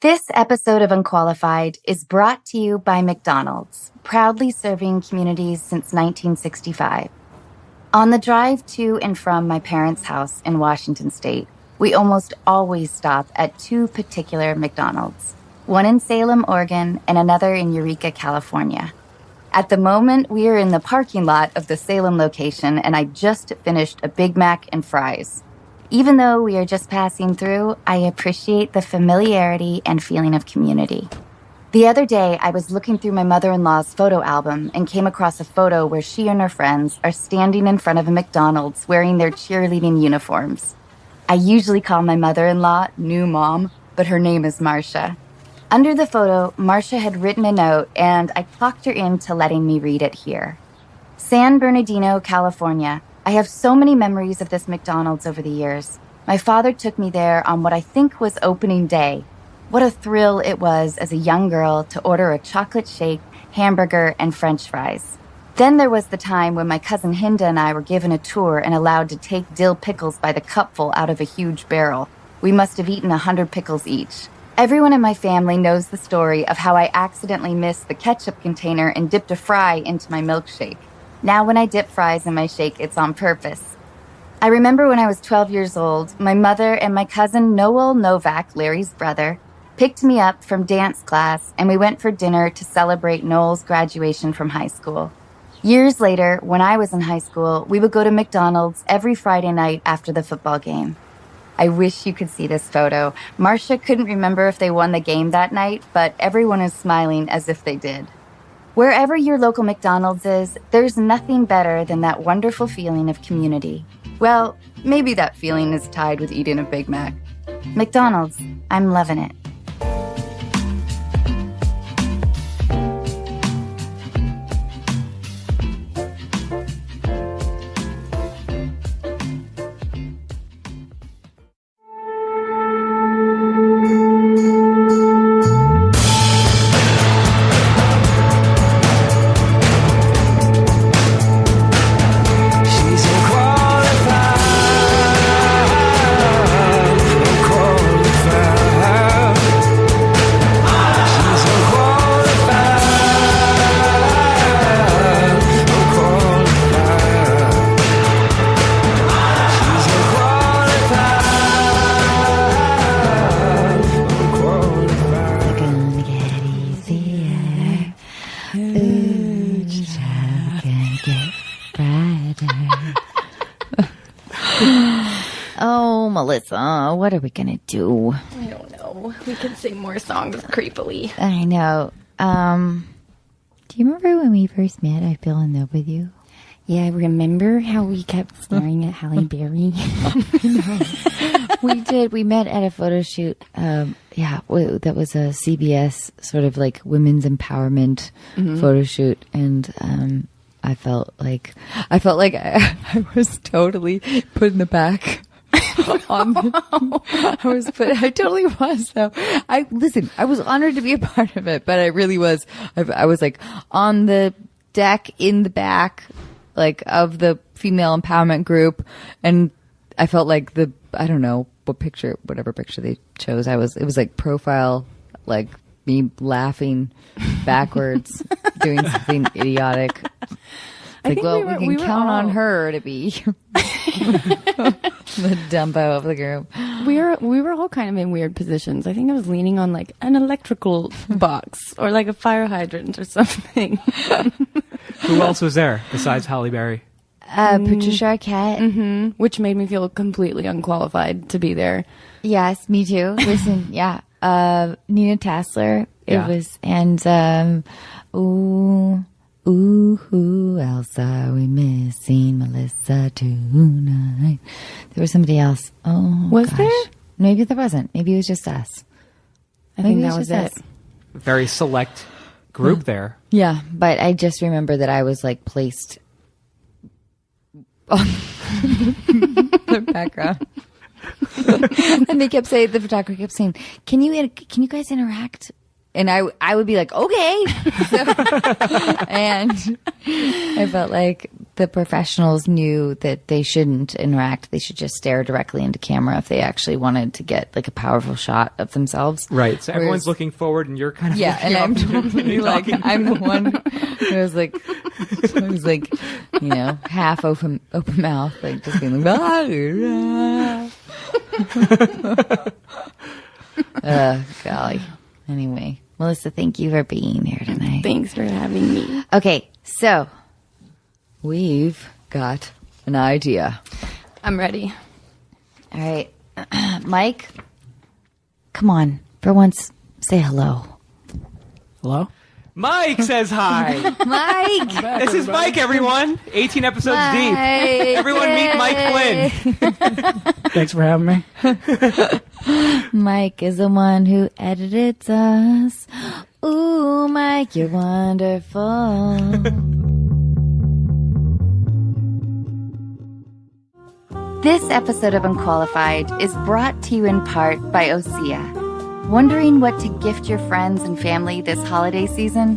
This episode of Unqualified is brought to you by McDonald's, proudly serving communities since 1965. On the drive to and from my parents' house in Washington State, we almost always stop at two particular McDonald's, one in Salem, Oregon, and another in Eureka, California. At the moment, we are in the parking lot of the Salem location, and I just finished a Big Mac and fries. Even though we are just passing through, I appreciate the familiarity and feeling of community. The other day, I was looking through my mother-in-law's photo album and came across a photo where she and her friends are standing in front of a McDonald's wearing their cheerleading uniforms. I usually call my mother-in-law New Mom, but her name is Marcia. Under the photo, Marcia had written a note, and I talked her into letting me read it here. San Bernardino, California. I have so many memories of this McDonald's over the years. My father took me there on what I think was opening day. What a thrill it was as a young girl to order a chocolate shake, hamburger, and French fries. Then there was the time when my cousin Hinda and I were given a tour and allowed to take dill pickles by the cupful out of a huge barrel. We must have eaten 100 pickles each. Everyone in my family knows the story of how I accidentally missed the ketchup container and dipped a fry into my milkshake. Now when I dip fries in my shake, it's on purpose. I remember when I was 12 years old, my mother and my cousin Noel Novak, Larry's brother, picked me up from dance class, and we went for dinner to celebrate Noel's graduation from high school. Years later, when I was in high school, we would go to McDonald's every Friday night after the football game. I wish you could see this photo. Marcia couldn't remember if they won the game that night, but everyone is smiling as if they did. Wherever your local McDonald's is, there's nothing better than that wonderful feeling of community. Well, maybe that feeling is tied with eating a Big Mac. McDonald's, I'm loving it. Melissa, what are we gonna do? I don't know. We can sing more songs creepily. I know. Do you remember when we first met? I fell in love with you. Yeah, I remember how we kept staring at Halle Berry. We did. We met at a photo shoot. That was a CBS sort of like women's empowerment photo shoot, and I felt like I was totally put in the back. I totally was though. I was honored to be a part of it, but I really was. I was like on the deck in the back, like of the female empowerment group, and I felt like I don't know whatever picture they chose. It was like profile, like me laughing backwards, doing something idiotic. We can count on her to be the Dumbo of the group. We were all kind of in weird positions. I think I was leaning on like an electrical box or like a fire hydrant or something. Who else was there besides Halle Berry? Patricia Arquette. Which made me feel completely unqualified to be there. Yes, me too. Listen, yeah. Nina Tassler. It was, and who else are we missing? Melissa tonight. There was somebody else. Oh, was there? Maybe there wasn't. Maybe it was just us. I think that was it. Very select group there. Yeah, but I just remember that I was like placed on the background. And the photographer kept saying, can you guys interact? And I would be like, okay. And I felt like the professionals knew that they shouldn't interact. They should just stare directly into camera if they actually wanted to get like a powerful shot of themselves. Right. So everyone's looking forward and you're kind of and I'm totally like, I'm the one who was like, half open mouth, like just being like, golly. Anyway, Melissa, thank you for being here tonight. Thanks for having me. Okay, so we've got an idea. I'm ready. All right. Mike, come on. For once, say hello. Hello? Mike says hi. Mike! This is Mike, everyone. 18 episodes deep. Everyone meet Mike Flynn. Thanks for having me. Mike is the one who edited us. Ooh, Mike, you're wonderful. This episode of Unqualified is brought to you in part by Osea. Wondering what to gift your friends and family this holiday season?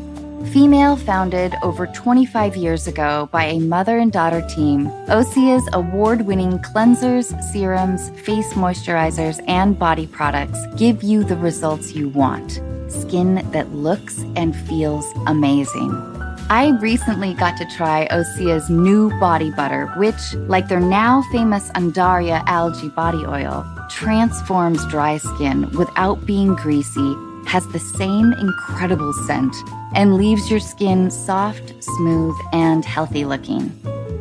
Female founded over 25 years ago by a mother and daughter team, Osea's award-winning cleansers, serums, face moisturizers, and body products give you the results you want. Skin that looks and feels amazing. I recently got to try Osea's new body butter, which, like their now famous Undaria algae body oil, transforms dry skin without being greasy, has the same incredible scent, and leaves your skin soft, smooth, and healthy looking.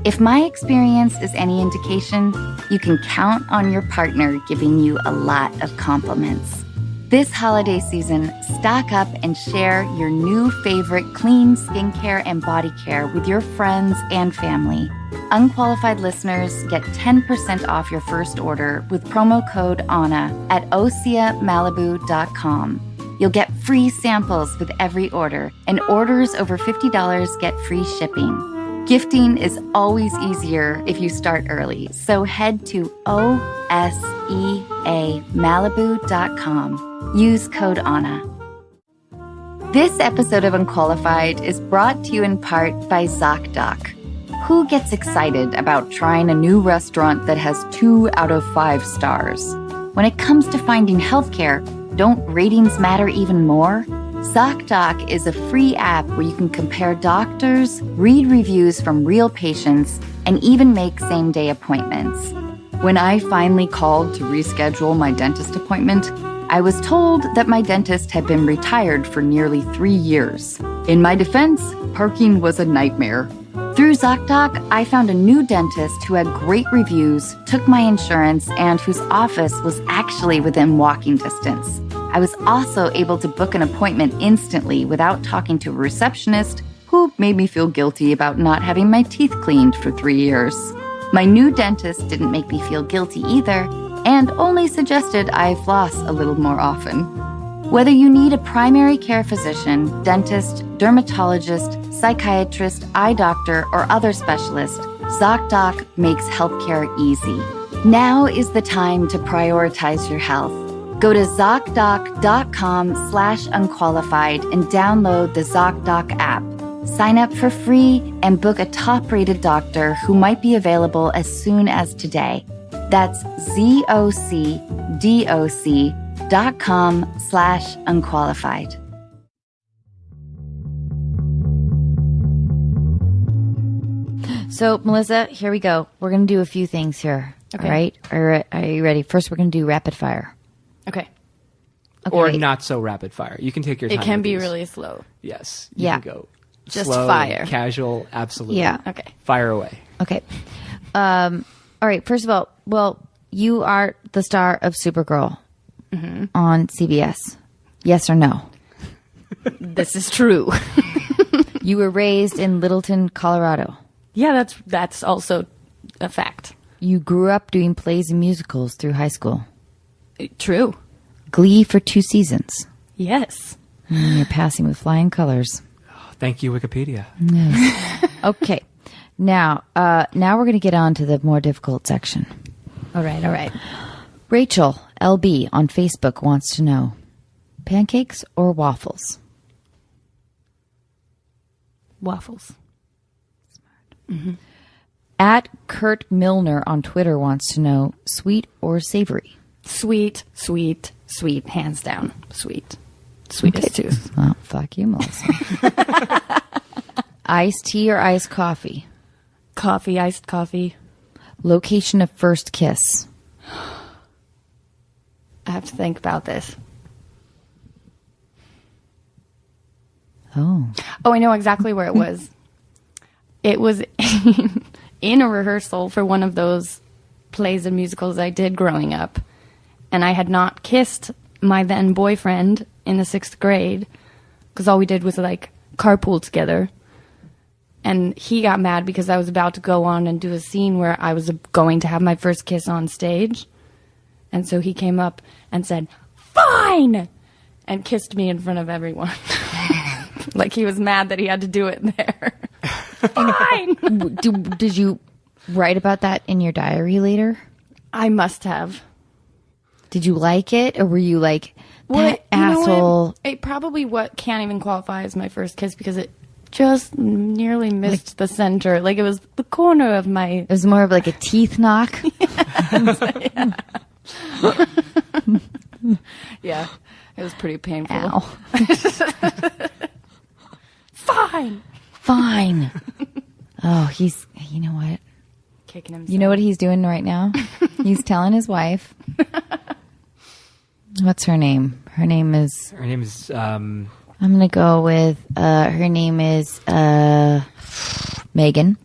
If my experience is any indication, you can count on your partner giving you a lot of compliments. This holiday season, stock up and share your new favorite clean skincare and body care with your friends and family. Unqualified listeners get 10% off your first order with promo code ANNA at OseaMalibu.com. You'll get free samples with every order, and orders over $50 get free shipping. Gifting is always easier if you start early, so head to OSEAMalibu.com. Use code ANNA. This episode of Unqualified is brought to you in part by ZocDoc. Who gets excited about trying a new restaurant that has 2 out of 5 stars? When it comes to finding healthcare, don't ratings matter even more? ZocDoc is a free app where you can compare doctors, read reviews from real patients, and even make same-day appointments. When I finally called to reschedule my dentist appointment, I was told that my dentist had been retired for nearly 3 years. In my defense, parking was a nightmare. Through ZocDoc, I found a new dentist who had great reviews, took my insurance, and whose office was actually within walking distance. I was also able to book an appointment instantly without talking to a receptionist who made me feel guilty about not having my teeth cleaned for 3 years. My new dentist didn't make me feel guilty either, and only suggested I floss a little more often. Whether you need a primary care physician, dentist, dermatologist, psychiatrist, eye doctor, or other specialist, ZocDoc makes healthcare easy. Now is the time to prioritize your health. Go to ZocDoc.com/unqualified and download the ZocDoc app. Sign up for free and book a top-rated doctor who might be available as soon as today. That's ZocDoc.com/unqualified. So, Melissa, here we go. We're going to do a few things here. Okay. All right? Are you ready? First, we're going to do rapid fire. Okay. Or not so rapid fire. You can take your time. It can with be these. really slow. Yes. Yeah. You can go Just slow, fire. casual, absolutely. Yeah. Okay. Fire away. Okay. All right. First of all, you are the star of Supergirl on CBS. Yes or no? This is true. You were raised in Littleton, Colorado. Yeah, that's also a fact. You grew up doing plays and musicals through high school. True. Glee for 2 seasons. Yes. You're passing with flying colors. Thank you, Wikipedia. Yes. Okay. Now we're going to get on to the more difficult section. All right. Rachel LB on Facebook wants to know, pancakes or waffles? Waffles. Smart. At Kurt Milner on Twitter wants to know, sweet or savory? Sweet, sweet, sweet. Hands down. Sweet. Sweetest tooth. Well, fuck you, Melissa. Iced tea or iced coffee? Coffee, iced coffee. Location of first kiss? I have to think about this. Oh, I know exactly where it was. It was in a rehearsal for one of those plays and musicals I did growing up. And I had not kissed my then boyfriend in the 6th grade because all we did was like carpool together. And he got mad because I was about to go on and do a scene where I was going to have my first kiss on stage. And so he came up and said, "Fine!" and kissed me in front of everyone. Like he was mad that he had to do it there. Fine! Did you write about that in your diary later? I must have. Did you like it, or were you like, that You know asshole? what? It probably can't even qualify as my first kiss because it just nearly missed the center. Like it was the corner of my... It was more of like a teeth knock. Yeah, it was pretty painful. Ow. Fine! Fine. Oh, you know what? Kicking himself. You know what he's doing right now? He's telling his wife. What's her name? Her name is... I'm going to go with... her name is Megan.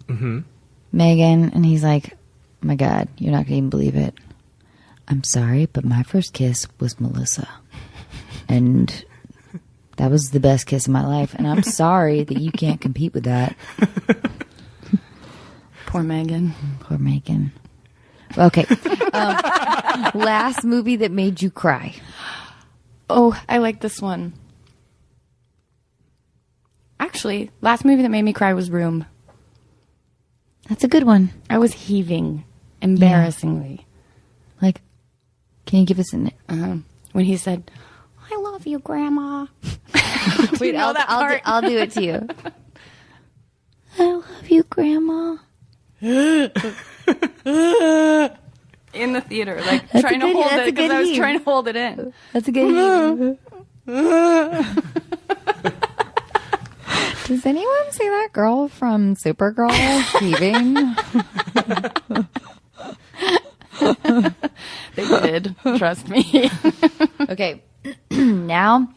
Mm-hmm. Megan. And he's like, my God, you're not going to even believe it. I'm sorry, but my first kiss was Melissa. And that was the best kiss of my life. And I'm sorry that you can't compete with that. Poor Megan. Poor Megan. Okay. Last movie that made you cry. Oh, I like this one. Actually, last movie that made me cry was Room. That's a good one. I was heaving embarrassingly. Like, can you give us an... When he said, "I love you, Grandma." Wait, I'll do it to you. I love you, Grandma. In the theater, like That's trying a to good- hold that's it a because good I was heave. trying to hold it in. That's a good Does anyone see that girl from Supergirl heaving? They did. Trust me. Okay. Now,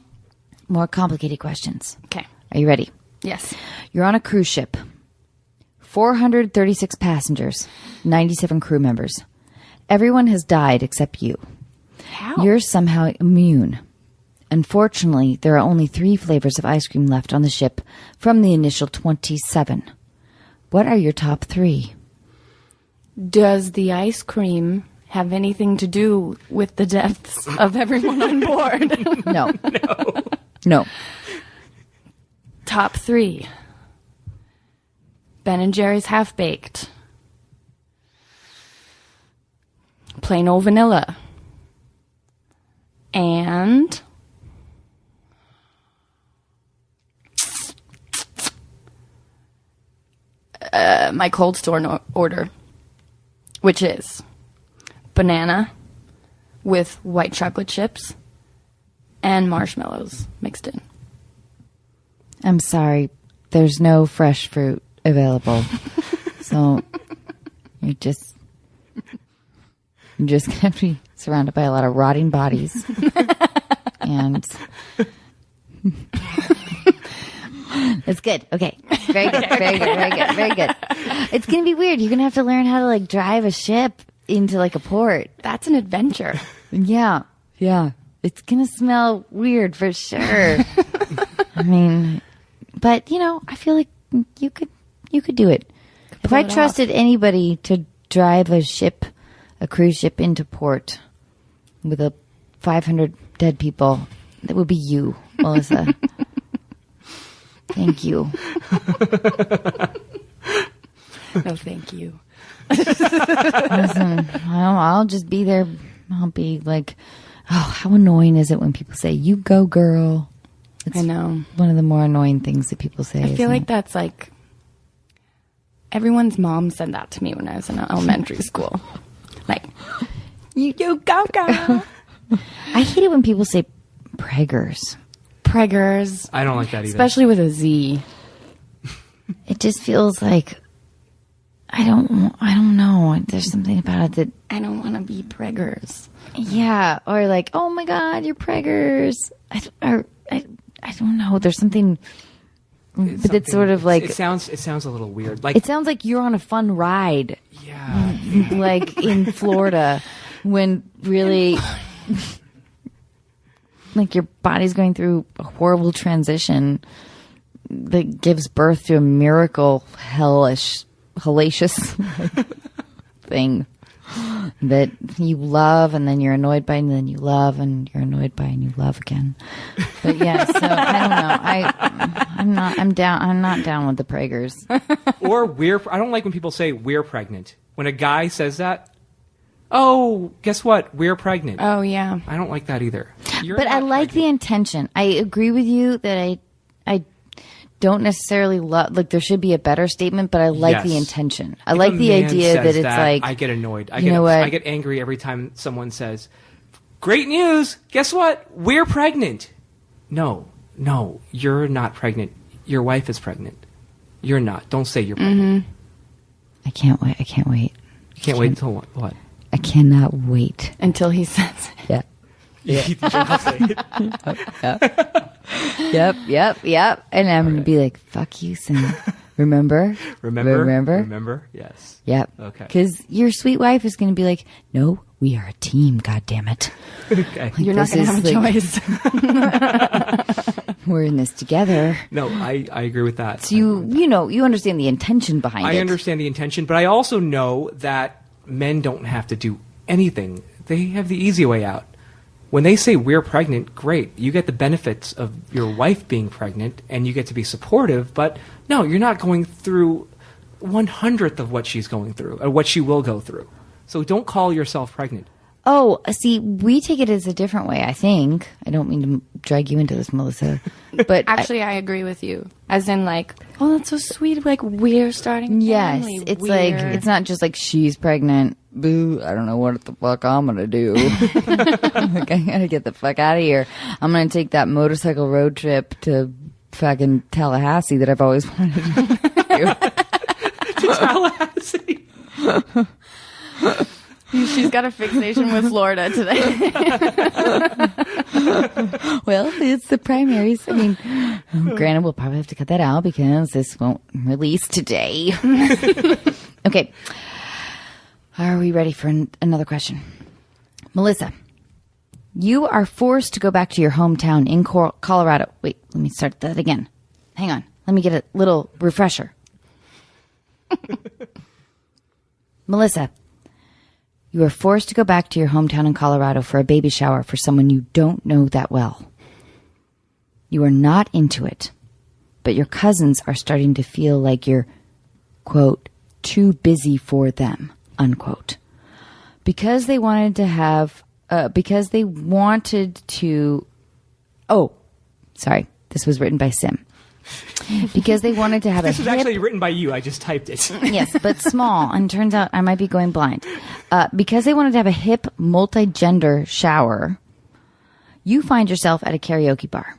more complicated questions. Okay. Are you ready? Yes. You're on a cruise ship. 436 passengers, 97 crew members. Everyone has died except you. How? You're somehow immune. Unfortunately, there are only 3 flavors of ice cream left on the ship from the initial 27. What are your top 3? Does the ice cream have anything to do with the deaths of everyone on board? No. No. Top 3. Ben and Jerry's Half Baked. Plain old vanilla. And my cold store order, which is banana with white chocolate chips and marshmallows mixed in. I'm sorry. There's no fresh fruit available. So you're just going to be surrounded by a lot of rotting bodies. And it's good. Okay. Very good. Very good. Very good. Very good. It's going to be weird. You're going to have to learn how to like drive a ship into like a port. That's an adventure. Yeah. Yeah. It's going to smell weird for sure. I mean, but you know, I feel like you could do it. If I trusted anybody to drive a cruise ship into port with 500 dead people, that would be you, Melissa. Thank you. No, thank you. Listen, I'll just be there. I'll be like, oh, how annoying is it when people say, "You go, girl"? It's I know. one of the more annoying things that people say. I feel like that's like, everyone's mom said that to me when I was in elementary school. Like, you go, go. I hate it when people say preggers. Preggers. I don't like that either. Especially with a Z. It just feels like I don't know. There's something about it that I don't want to be preggers. yeah, or like, oh my God, you're preggers. I don't know. There's something, but it's sort of like it sounds a little weird. Like it sounds like you're on a fun ride, yeah. like in Florida, when really, like your body's going through a horrible transition that gives birth to a miracle, hellacious thing that you love, and then you're annoyed by, and then you love, and you're annoyed by, and you love again. But yeah, so I don't know. I'm not down with the preggers. Or I don't like when people say we're pregnant. When a guy says that, oh, guess what? We're pregnant. Oh, yeah. I don't like that either. But I like the intention. I agree with you that I don't necessarily love, like there should be a better statement, but I like the intention. I like the idea that it's like, I get annoyed. I get angry every time someone says, great news. Guess what? We're pregnant. No, you're not pregnant. Your wife is pregnant. You're not. Don't say you're pregnant. I can't wait. You can't wait until what? I cannot wait. Until he says it. Yeah. Yep. And I'm going to be like, fuck you, Sam. Remember? Yes. Yep. Okay. Because your sweet wife is going to be like, no, we are a team, goddammit. Okay. Like, You're not going to have a choice. We're in this together. No, I agree with that. So you understand the intention behind it. I understand the intention, but I also know that men don't have to do anything. They have the easy way out. When they say we're pregnant, great. You get the benefits of your wife being pregnant, and you get to be supportive. But no, you're not going through 1/100th of what she's going through, or what she will go through. So don't call yourself pregnant. Oh, see, we take it as a different way, I think. I don't mean to drag you into this, Melissa. But actually, I agree with you. As in, like, oh, that's so sweet. Like, we're starting a yes, family. it's like, it's not just like she's pregnant. Boo, I don't know what the fuck I'm going to do. Like, I got to get the fuck out of here. I'm going to take that motorcycle road trip to fucking Tallahassee that I've always wanted to do. To Tallahassee. She's got a fixation with Florida today. Well, it's the primaries. I mean, granted, we'll probably have to cut that out because this won't release today. Okay. Are we ready for another question? Melissa, you are forced to go back to your hometown in Colorado. Wait, let me start that again. Hang on. Let me get a little refresher. Melissa, you are forced to go back to your hometown in Colorado for a baby shower for someone you don't know that well. You are not into it, but your cousins are starting to feel like you're, quote, too busy for them, unquote. Because they wanted to oh, sorry, this was written by Sim. Because they wanted to have This was actually written by you. I just typed it. Yes, but small. And turns out I might be going blind. Because they wanted to have a hip, multi-gender shower, you find yourself at a karaoke bar.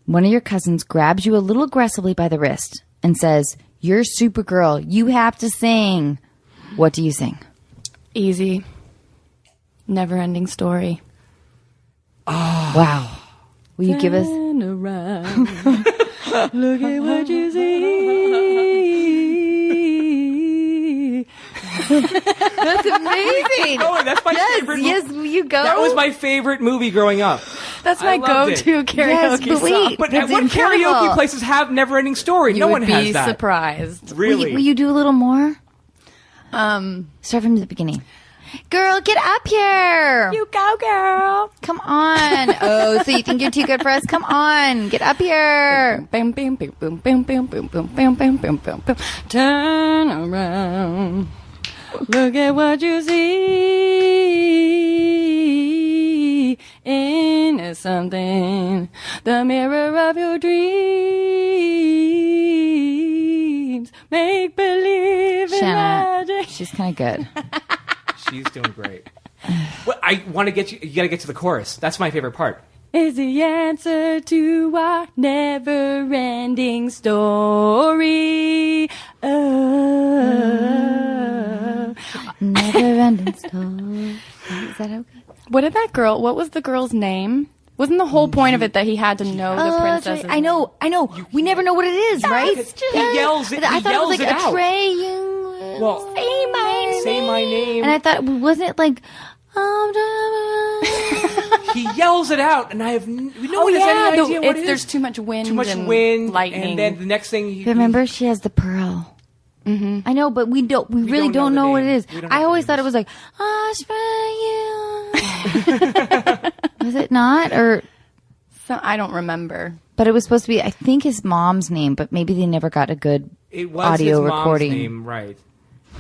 One of your cousins grabs you a little aggressively by the wrist and says, "You're Supergirl. You have to sing." What do you sing? Easy. Never-ending story. Oh. Wow. Will you give us... Look at what you see. That's amazing. Oh, that's my favorite movie. Yes, will you go? That was my favorite movie growing up. That's my go-to karaoke song. But what karaoke places have Never-Ending Story? No one has that. You'd be surprised. Really? Will you do a little more? Start from the beginning. Girl, get up here. You go, girl. Come on. Oh, so you think you're too good for us? Come on. Get up here. Bam, bam, bam, bam, bam, bam, bam, bam, bam, bam, bam, bam, bam. Turn around. Look at what you see. In something. The mirror of your dream. games, make believe in Shanna, magic. she's kind of good. She's doing great. Well, I want to get you. You got to get to the chorus. That's my favorite part. Is the answer to our never-ending story. Oh. Never-ending story. Is that okay? What was the girl's name? Wasn't the whole point of it that he had to know the That's princess? right. I know. We never know what it is, right? He yells it. I He thought it yells was like it out. Atreyu. Well, say my name. And I thought, wasn't it like, He yells it out, and I have no one has any idea what it is. There's too much wind. Too much and wind, lightning. and then the next thing. remember, she has the pearl. Mm-hmm. I know, but we really don't know what it is. I always thought it was like, was it not? Or I don't remember. but it was supposed to be, I think, his mom's name, but maybe they never got a good It was audio his recording. mom's name, right?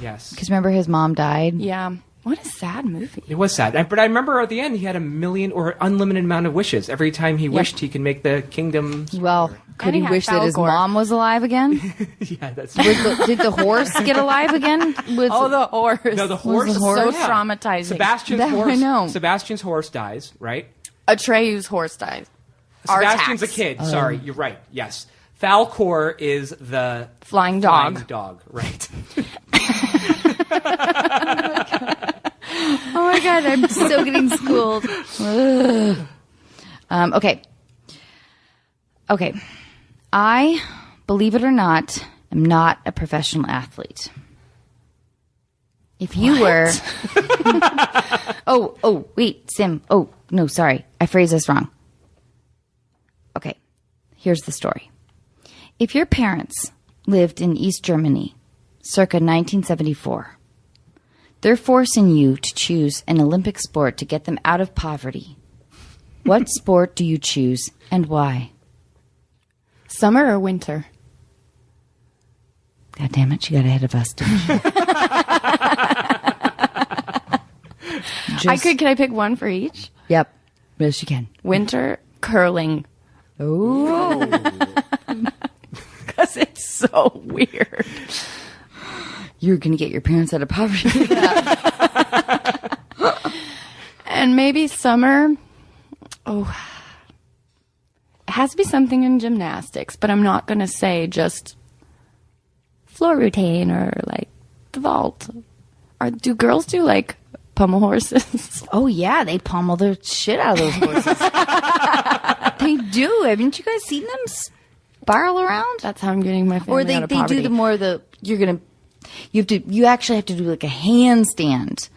Yes. Because remember, his mom died. Yeah. What a sad movie. It was sad. But I remember at the end, he had 1 million or unlimited amount of wishes. Every time he wished, he could make the kingdom. Well, could And he he had wish that his Falcor. mom was alive again? Yeah, that's Did the horse get alive again? The horse. No, the horse. the horse? So Yeah. traumatizing. Sebastian's That I horse. know. Sebastian's horse dies, right? Atreyu's horse dies. Sebastian's a Artax. kid. Sorry, you're right. Yes. Falcor is the Flying dog. flying dog, right? Oh my god, I'm so getting schooled. Okay. I, believe it or not, am not a professional athlete. If you were... oh, wait, Sim. Oh, no, sorry. I phrased this wrong. Okay, here's the story. If your parents lived in East Germany circa 1974, they're forcing you to choose an Olympic sport to get them out of poverty. What sport do you choose and why? Summer or winter? God damn it, she got ahead of us, didn't she? Can I pick one for each? Yep. Yes, you can. Winter, curling. Oh. Because it's so weird. You're going to get your parents out of poverty. And maybe summer. Oh, it has to be something in gymnastics, but I'm not going to say just floor routine or like the vault. Do girls do like pommel horses? Oh, yeah, they pommel the shit out of those horses. They do. Haven't you guys seen them spiral around? That's how I'm getting my family Or they out of poverty. do the more the, you actually have to do like a handstand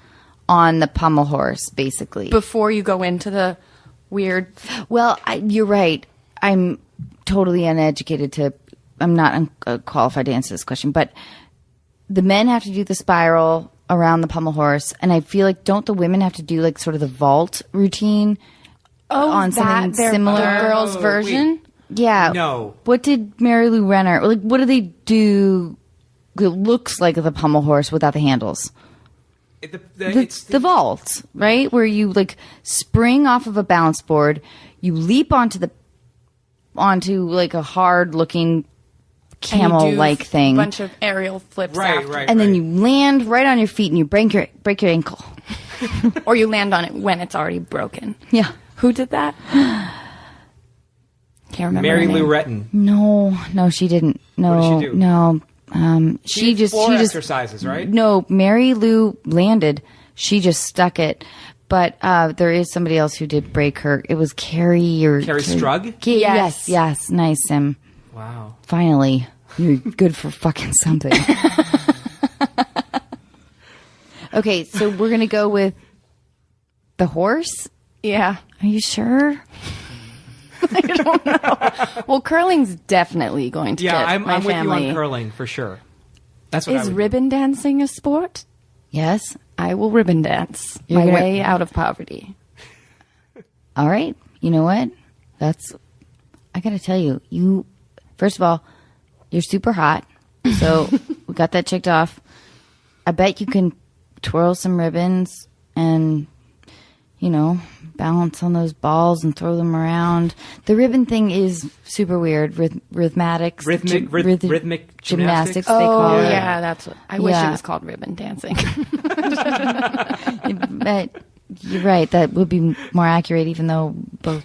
on the pommel horse, basically. before you go into the weird. Well, you're right. I'm totally uneducated I'm not qualified to answer this question, but the men have to do the spiral around the pommel horse, and I feel like, don't the women have to do like sort of the vault routine on something similar? The girls' version? Yeah. No. What did Mary Lou Renner, like, what do they do that looks like the pommel horse without the handles? It's The vault, right? Where you like spring off of a balance board, you leap onto like a hard looking camel like thing. A bunch of aerial flips after. right. And then you land right on your feet and you break your ankle. Or you land on it when it's already broken. Yeah. Who did that? Can't remember Mary her name. Lou Retton. No, she didn't. No, What did she do? no. She did floor exercises, right? No, Mary Lou landed. She just stuck it. But there is somebody else who did break her. It was Carrie Strug? Yes. Nice, Sim. Wow. Finally, you're good for fucking something. Okay, so we're gonna go with the horse. Yeah. Are you sure? I don't know. Well, curling's definitely going to Yeah, get I'm my with family. you on curling for sure. That's what I Is would do. ribbon dancing a sport? Yes. I will ribbon dance You're my gonna- way out of poverty. All right. You know what? I gotta tell you, first of all, you're super hot. So we got that checked off. I bet you can twirl some ribbons and, balance on those balls and throw them around. The ribbon thing is super weird. Rhythmic gymnastics. They call it. Yeah, that's what I wish it Yeah. was called ribbon dancing. But you're right. That would be more accurate, even though both.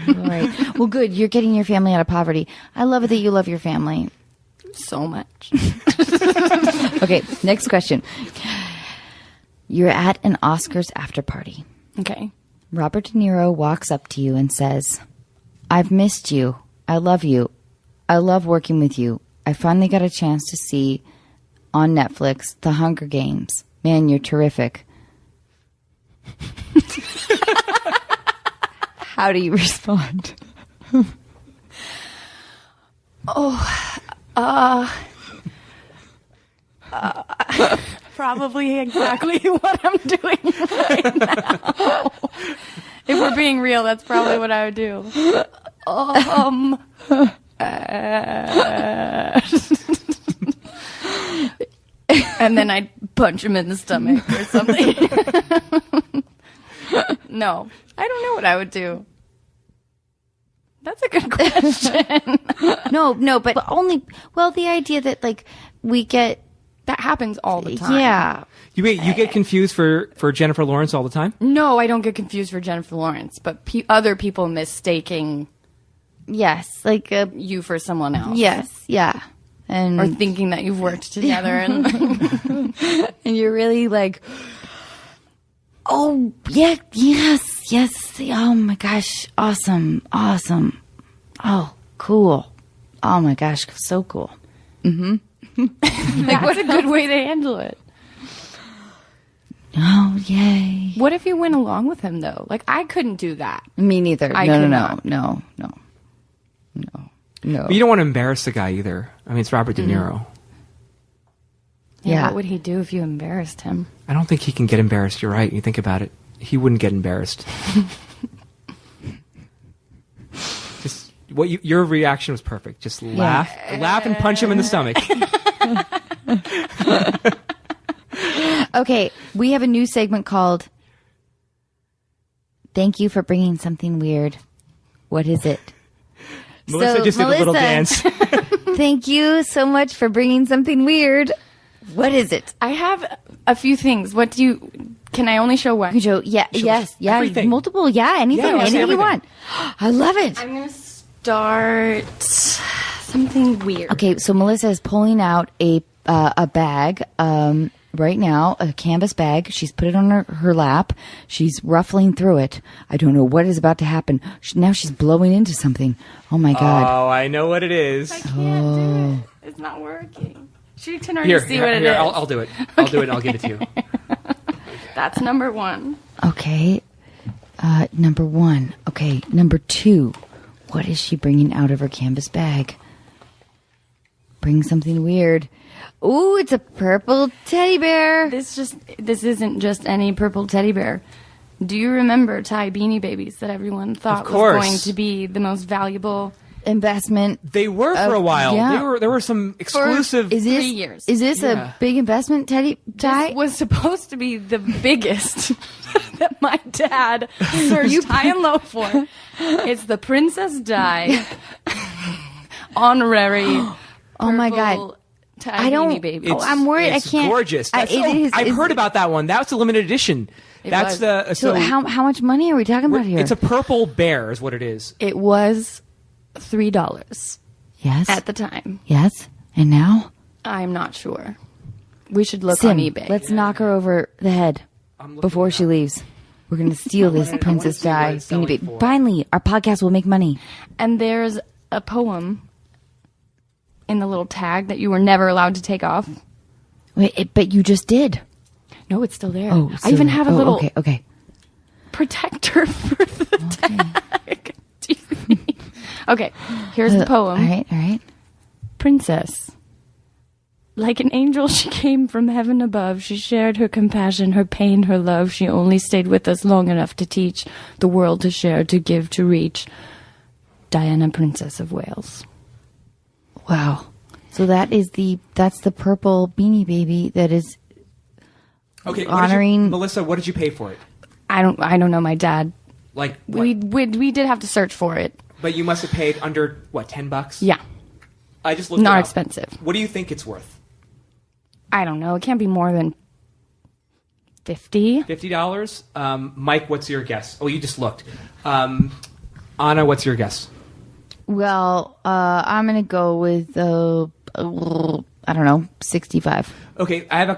Right. Well, good. You're getting your family out of poverty. I love it that you love your family. So much. Okay, next question. You're at an Oscars after party. Okay. Robert De Niro walks up to you and says, "I've missed you. I love you. I love working with you. I finally got a chance to see on Netflix The Hunger Games. Man, you're terrific." How do you respond? Probably exactly what I'm doing right now. If we're being real, that's probably what I would do. And then I'd punch him in the stomach or something. No, I don't know what I would do. That's a good question. No, but only, well, the idea that, like, we get, That happens all the time. yeah. You get confused for Jennifer Lawrence all the time? No, I don't get confused for Jennifer Lawrence, but other people mistaking Yes, like, you for someone else. yes, yeah. And Or thinking that you've worked together. And and you're really like, oh, yeah, yes. Oh, my gosh. Awesome. Oh, cool. Oh, my gosh. So cool. like, what a good way to handle it. Oh, yay. What if you went along with him, though? Like, I couldn't do that. Me neither. I No. could not. No. But you don't want to embarrass the guy either. I mean, it's Robert De Niro. Yeah. What would he do if you embarrassed him? I don't think he can get embarrassed. You're right. You think about it. He wouldn't get embarrassed. Just your reaction was perfect. Just laugh and punch him in the stomach. Okay, we have a new segment called Thank You for Bringing Something Weird. What is it? Melissa So, just did a little dance. Thank you so much for bringing something weird. What is it? I have a few things. Can I only show one? Joe, yes, everything. multiple, anything, Yeah, anything you everything. want. I love it. I'm going to start something weird. Okay, so Melissa is pulling out a bag right now, a canvas bag. She's put it on her lap. She's ruffling through it. I don't know what is about to happen. Now she's blowing into something. Oh my God. Oh, I know what it is. I can't do it. It's not working. She can already Here, see what it is. I'll do it. I'll do it and I'll give it to you. That's number one. Okay. Number one. Okay, number two. What is she bringing out of her canvas bag? Bring something weird. Ooh, it's a purple teddy bear. This isn't just any purple teddy bear. Do you remember Thai Beanie Babies that everyone thought was course. going to be the most valuable? Investment. They were for a while. yeah. There were some exclusive. Is this 3 years. Is this Yeah. a big investment, Ty? This was supposed to be the biggest that my dad searched high and low for. It's the Princess Di honorary. Oh my God. purple Thai I don't- Beanie Baby. Oh, I'm worried. It's I can't. gorgeous. I've heard about that one. That's a limited edition. That's was. the So how much money are we talking about here? It's a purple bear, is what it is. It was $3 yes. at the time. Yes. And now, I'm not sure. We should look Sim, on eBay. let's knock her over the head before she leaves. We're gonna steal this Princess see what Di it's selling Beanie Baby. for. Finally, our podcast will make money. And there's a poem in the little tag that you were never allowed to take off. Wait, but you just did. No, it's still there. Oh, I even have a little Okay. protector for the tag. Do you think? Okay, here's the poem. All right. Princess. Like an angel, she came from heaven above. She shared her compassion, her pain, her love. She only stayed with us long enough to teach the world to share, to give, to reach. Diana, Princess of Wales. Wow. So that's the purple Beanie Baby that is Okay, honoring. Melissa, what did you pay for it? I don't know. My dad Like what? We did have to search for it. But you must have paid under what, $10? Yeah, I just looked. not it up. expensive. What do you think it's worth? I don't know. It can't be more than 50. $50. Mike, what's your guess? Oh, you just looked. Anna, what's your guess? Well, I'm going to go with, I don't know, 65. Okay, I have a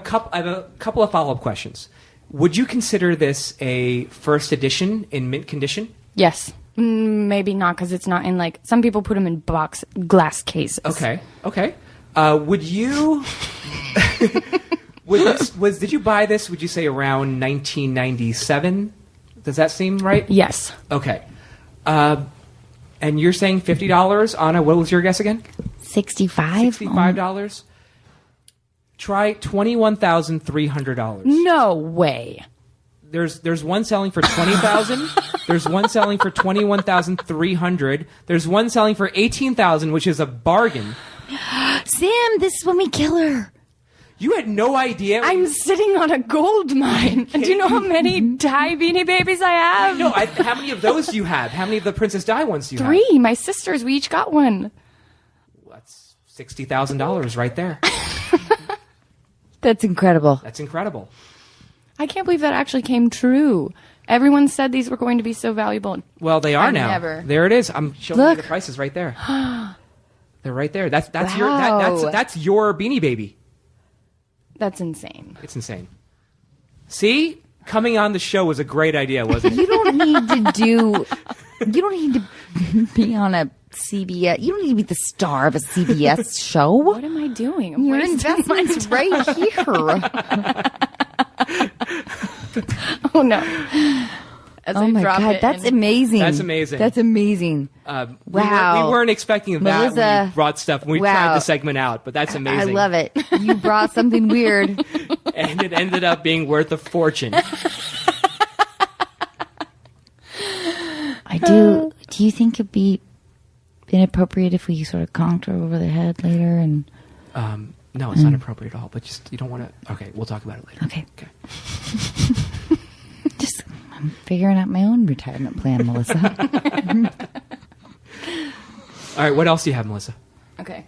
couple of follow-up questions. Would you consider this a first edition in mint condition? Yes. Maybe not, because it's not in, like, some people put them in glass cases. Okay. Would you... Did you buy this, would you say, around 1997? Does that seem right? Yes. Okay. And you're saying $50? Anna, what was your guess again? 65? $65? Try $21,300. No way. There's one selling for $20,000. There's one selling for $21,300. There's one selling for $18,000, which is a bargain. Sam, this is when we kill her. You had no idea. I'm sitting on a gold mine. Do you know how many Di Beanie Babies I have? No, how many of those do you have? How many of the Princess Di ones do you have? 3. My sisters, we each got one. That's $60,000 right there. That's incredible. That's incredible. I can't believe that actually came true. Everyone said these were going to be so valuable. Well, they are now. Never. There it is. I'm showing you Look. the prices right there. They're right there. That's Wow. that's your Beanie Baby. That's insane. It's insane. See, coming on the show was a great idea, wasn't it? You don't need to be on a CBS. You don't need to be the star of a CBS show. What am I doing? I'm Your wasting my investment's time. right here. Oh no. As Oh I my drop God, it that's and- amazing. That's amazing. That's amazing. Wow. We weren't expecting that when Melissa, we brought stuff when we wow. tried the segment out, but that's amazing. I love it. You brought something weird. And it ended up being worth a fortune. I do. Do you think it'd be inappropriate if we sort of conked her over the head later? And No, it's not appropriate at all, but just, you don't want to... Okay, we'll talk about it later. Okay. Just, I'm figuring out my own retirement plan, Melissa. All right, what else do you have, Melissa? Okay.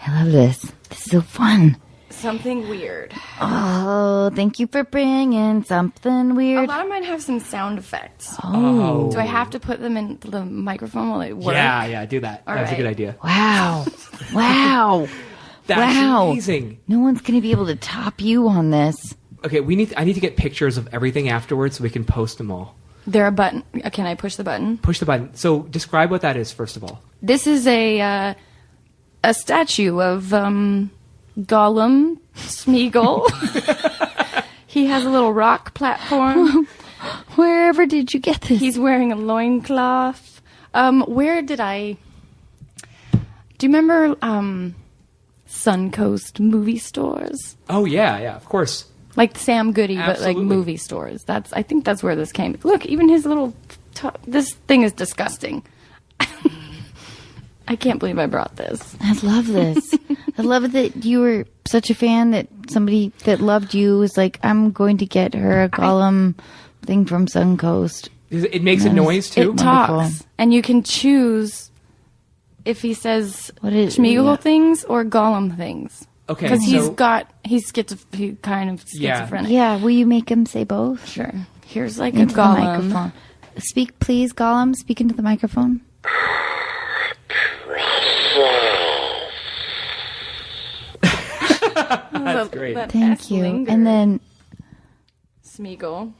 I love this. This is so fun. Something weird. Oh, thank you for bringing something A weird. lot of mine have some sound effects. Oh. Do I have to put them in the microphone while it works? Yeah, do that. All That's a right. good idea. Wow. Wow. That's Wow. amazing. No one's going to be able to top you on this. Okay, I need to get pictures of everything afterwards so we can post them all. There a button. Can I push the button? Push the button. So describe what that is, first of all. This is a statue of Gollum Smeagol. He has a little rock platform. Wherever did you get this? He's wearing a loincloth. Where did I... Do you remember Suncoast movie stores? Oh, yeah, of course. Like Sam Goody, but Absolutely. like movie stores. I think that's where this came. Look, even his little... this thing is disgusting. I can't believe I brought this. I love this. I love it that you were such a fan that somebody that loved you was like, I'm going to get her a Gollum thing from Suncoast. It makes a noise, too? It talks, and you can choose if he says What is- Schmeagol yeah. things or Gollum things. Okay, Because so... he's kind of Yeah. schizophrenic. Yeah, will you make him say both? Sure. Here's like Into a the Gollum. microphone. Speak, please, Gollum. Speak into the microphone. That's great. That Thank S you. linger. And then, Smeagol.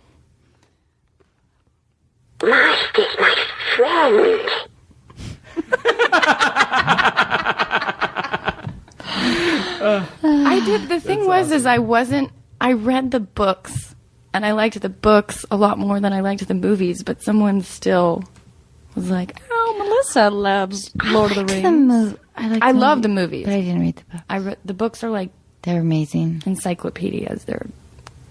I did. The thing was, is I read the books, and I liked the books a lot more than I liked the movies. But someone still was like, "Oh, Melissa loves Lord of the Rings." I love the movies. but I didn't read the book. I read the books are like They're amazing. encyclopedias. They're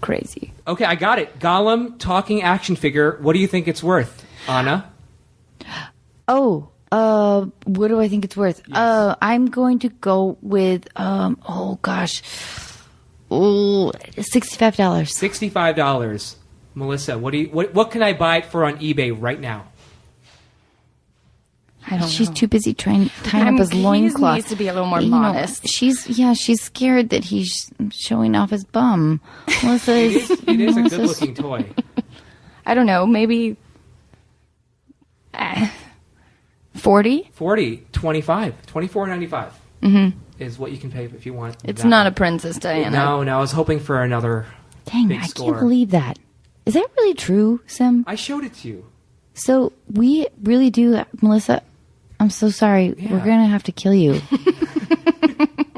crazy. Okay, I got it. Gollum, talking action figure. What do you think it's worth, Anna? Oh, what do I think it's worth? I'm going to go with, $65. $65. Melissa, what can I buy it for on eBay right now? I don't She's know. too busy tying up his loincloth. He needs to be a little more You know, modest. she's scared that he's showing off his bum. Melissa is, It is a good-looking toy. I don't know, maybe 40? 40, 25, $24.95 is what you can pay if you want. It's that not one. a Princess Diana. No, I was hoping for another Dang, big I score. can't believe that. Is that really true, Sim? I showed it to you. So we really do, Melissa. I'm so sorry. Yeah. We're gonna have to kill you,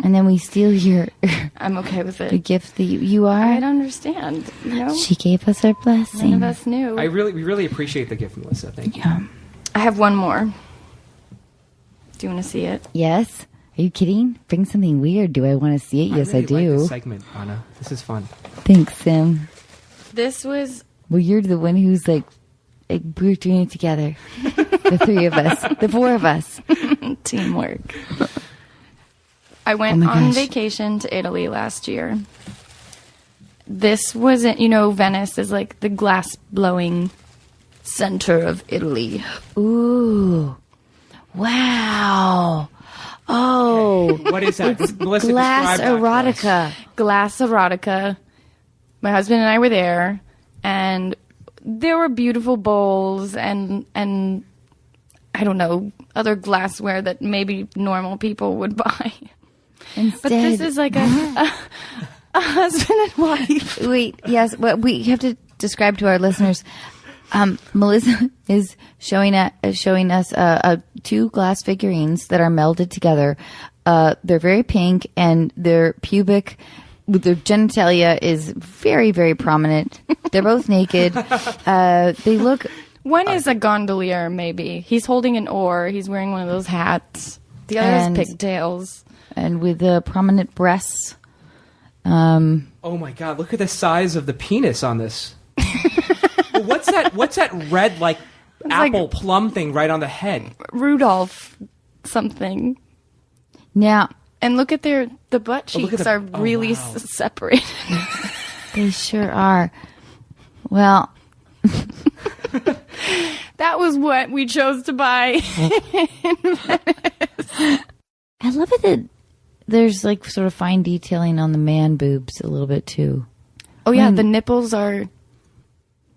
and then we steal your I'm okay with the it. gift that you are. I don't understand. You know? She gave us her blessing. None of us knew. We really appreciate the gift, Melissa. Thank you. Yeah. I have one more. Do you want to see it? Yes. Are you kidding? Bring something weird. Do I want to see it? Yes, I really do. like this segment, Anna. This is fun. Thanks, Sim. This was Well, you're the one who's like we're doing it together. The three of us. The four of us. teamwork. I went Oh my on gosh. vacation to Italy last year. This wasn't, Venice is like the glass blowing center of Italy. Ooh. Wow. Oh. What is that? Melissa, Glass describe that to us. erotica. Glass erotica. My husband and I were there, and there were beautiful bowls and I don't know, other glassware that maybe normal people would buy. Instead, But this is like a husband and wife. Wait, yes, but we have to describe to our listeners. Melissa is showing us two glass figurines that are melded together. They're very pink, and their their genitalia is very, very prominent. They're both naked. They look. One is a gondolier, maybe. He's holding an oar. He's wearing one of those hats. The other And- has pigtails. And with prominent breasts. Oh my God! Look at the size of the penis on this. Well, what's that red apple plum thing right on the head? Rudolph something. Now, And look at the butt Oh, look at cheeks the- are oh, really wow. separated. they sure are. Well, That was what we chose to buy. I love it that there's like sort of fine detailing on the man boobs a little bit too. Oh yeah, the nipples are.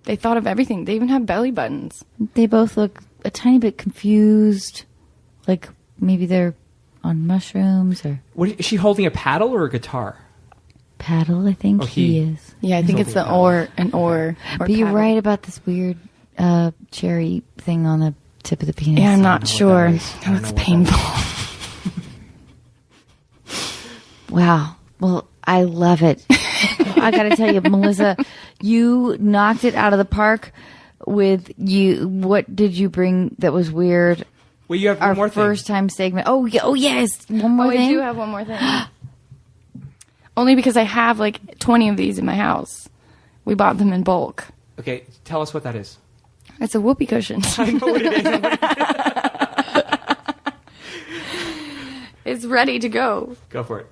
They thought of everything. They even have belly buttons. They both look a tiny bit confused, like maybe they're on mushrooms or Is she holding a paddle or a guitar? paddle. I think Oh, he he. is. Yeah, I think it's the an oar. But you're right about this weird cherry thing on the tip of the penis. Yeah, I'm know not what sure. that is. I don't That's know what that painful. Wow. Well, I love it. I got to tell you, Melissa, you knocked it out of the park with you. What did you bring that was weird? Well, you have one Our more first time segment. Oh, yeah, oh yes. One more Oh, I thing. do have one more thing. Only because I have like 20 of these in my house. We bought them in bulk. thing. Okay, tell us what that is. It's a whoopee cushion. I know what it is. It's ready to go. Go for it.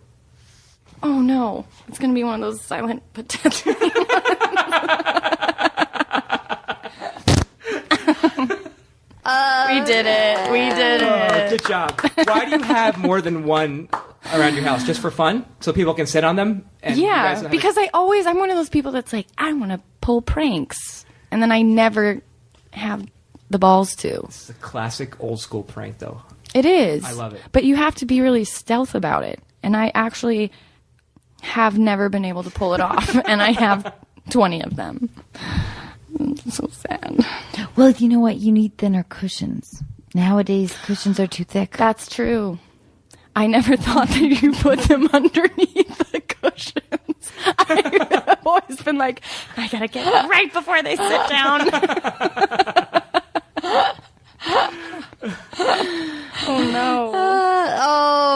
Oh no, it's gonna be one of those silent potential. We did it. We did Oh, it. good job. Why do you have more than one around your house? Just for fun? So people can sit on them? And you guys Yeah, don't have because I'm one of those people that's like, I want to pull pranks, and then I never have the balls to. It's a classic old school prank, though. It is. I love it. But you have to be really stealth about it, and I actually have never been able to pull it off, and I have 20 of them. It's so sad. Well, you know what? You need thinner cushions. Nowadays, cushions are too thick. That's true. I never thought that you put them underneath the cushions. I've always been like, I gotta get it right before they sit down. Oh no.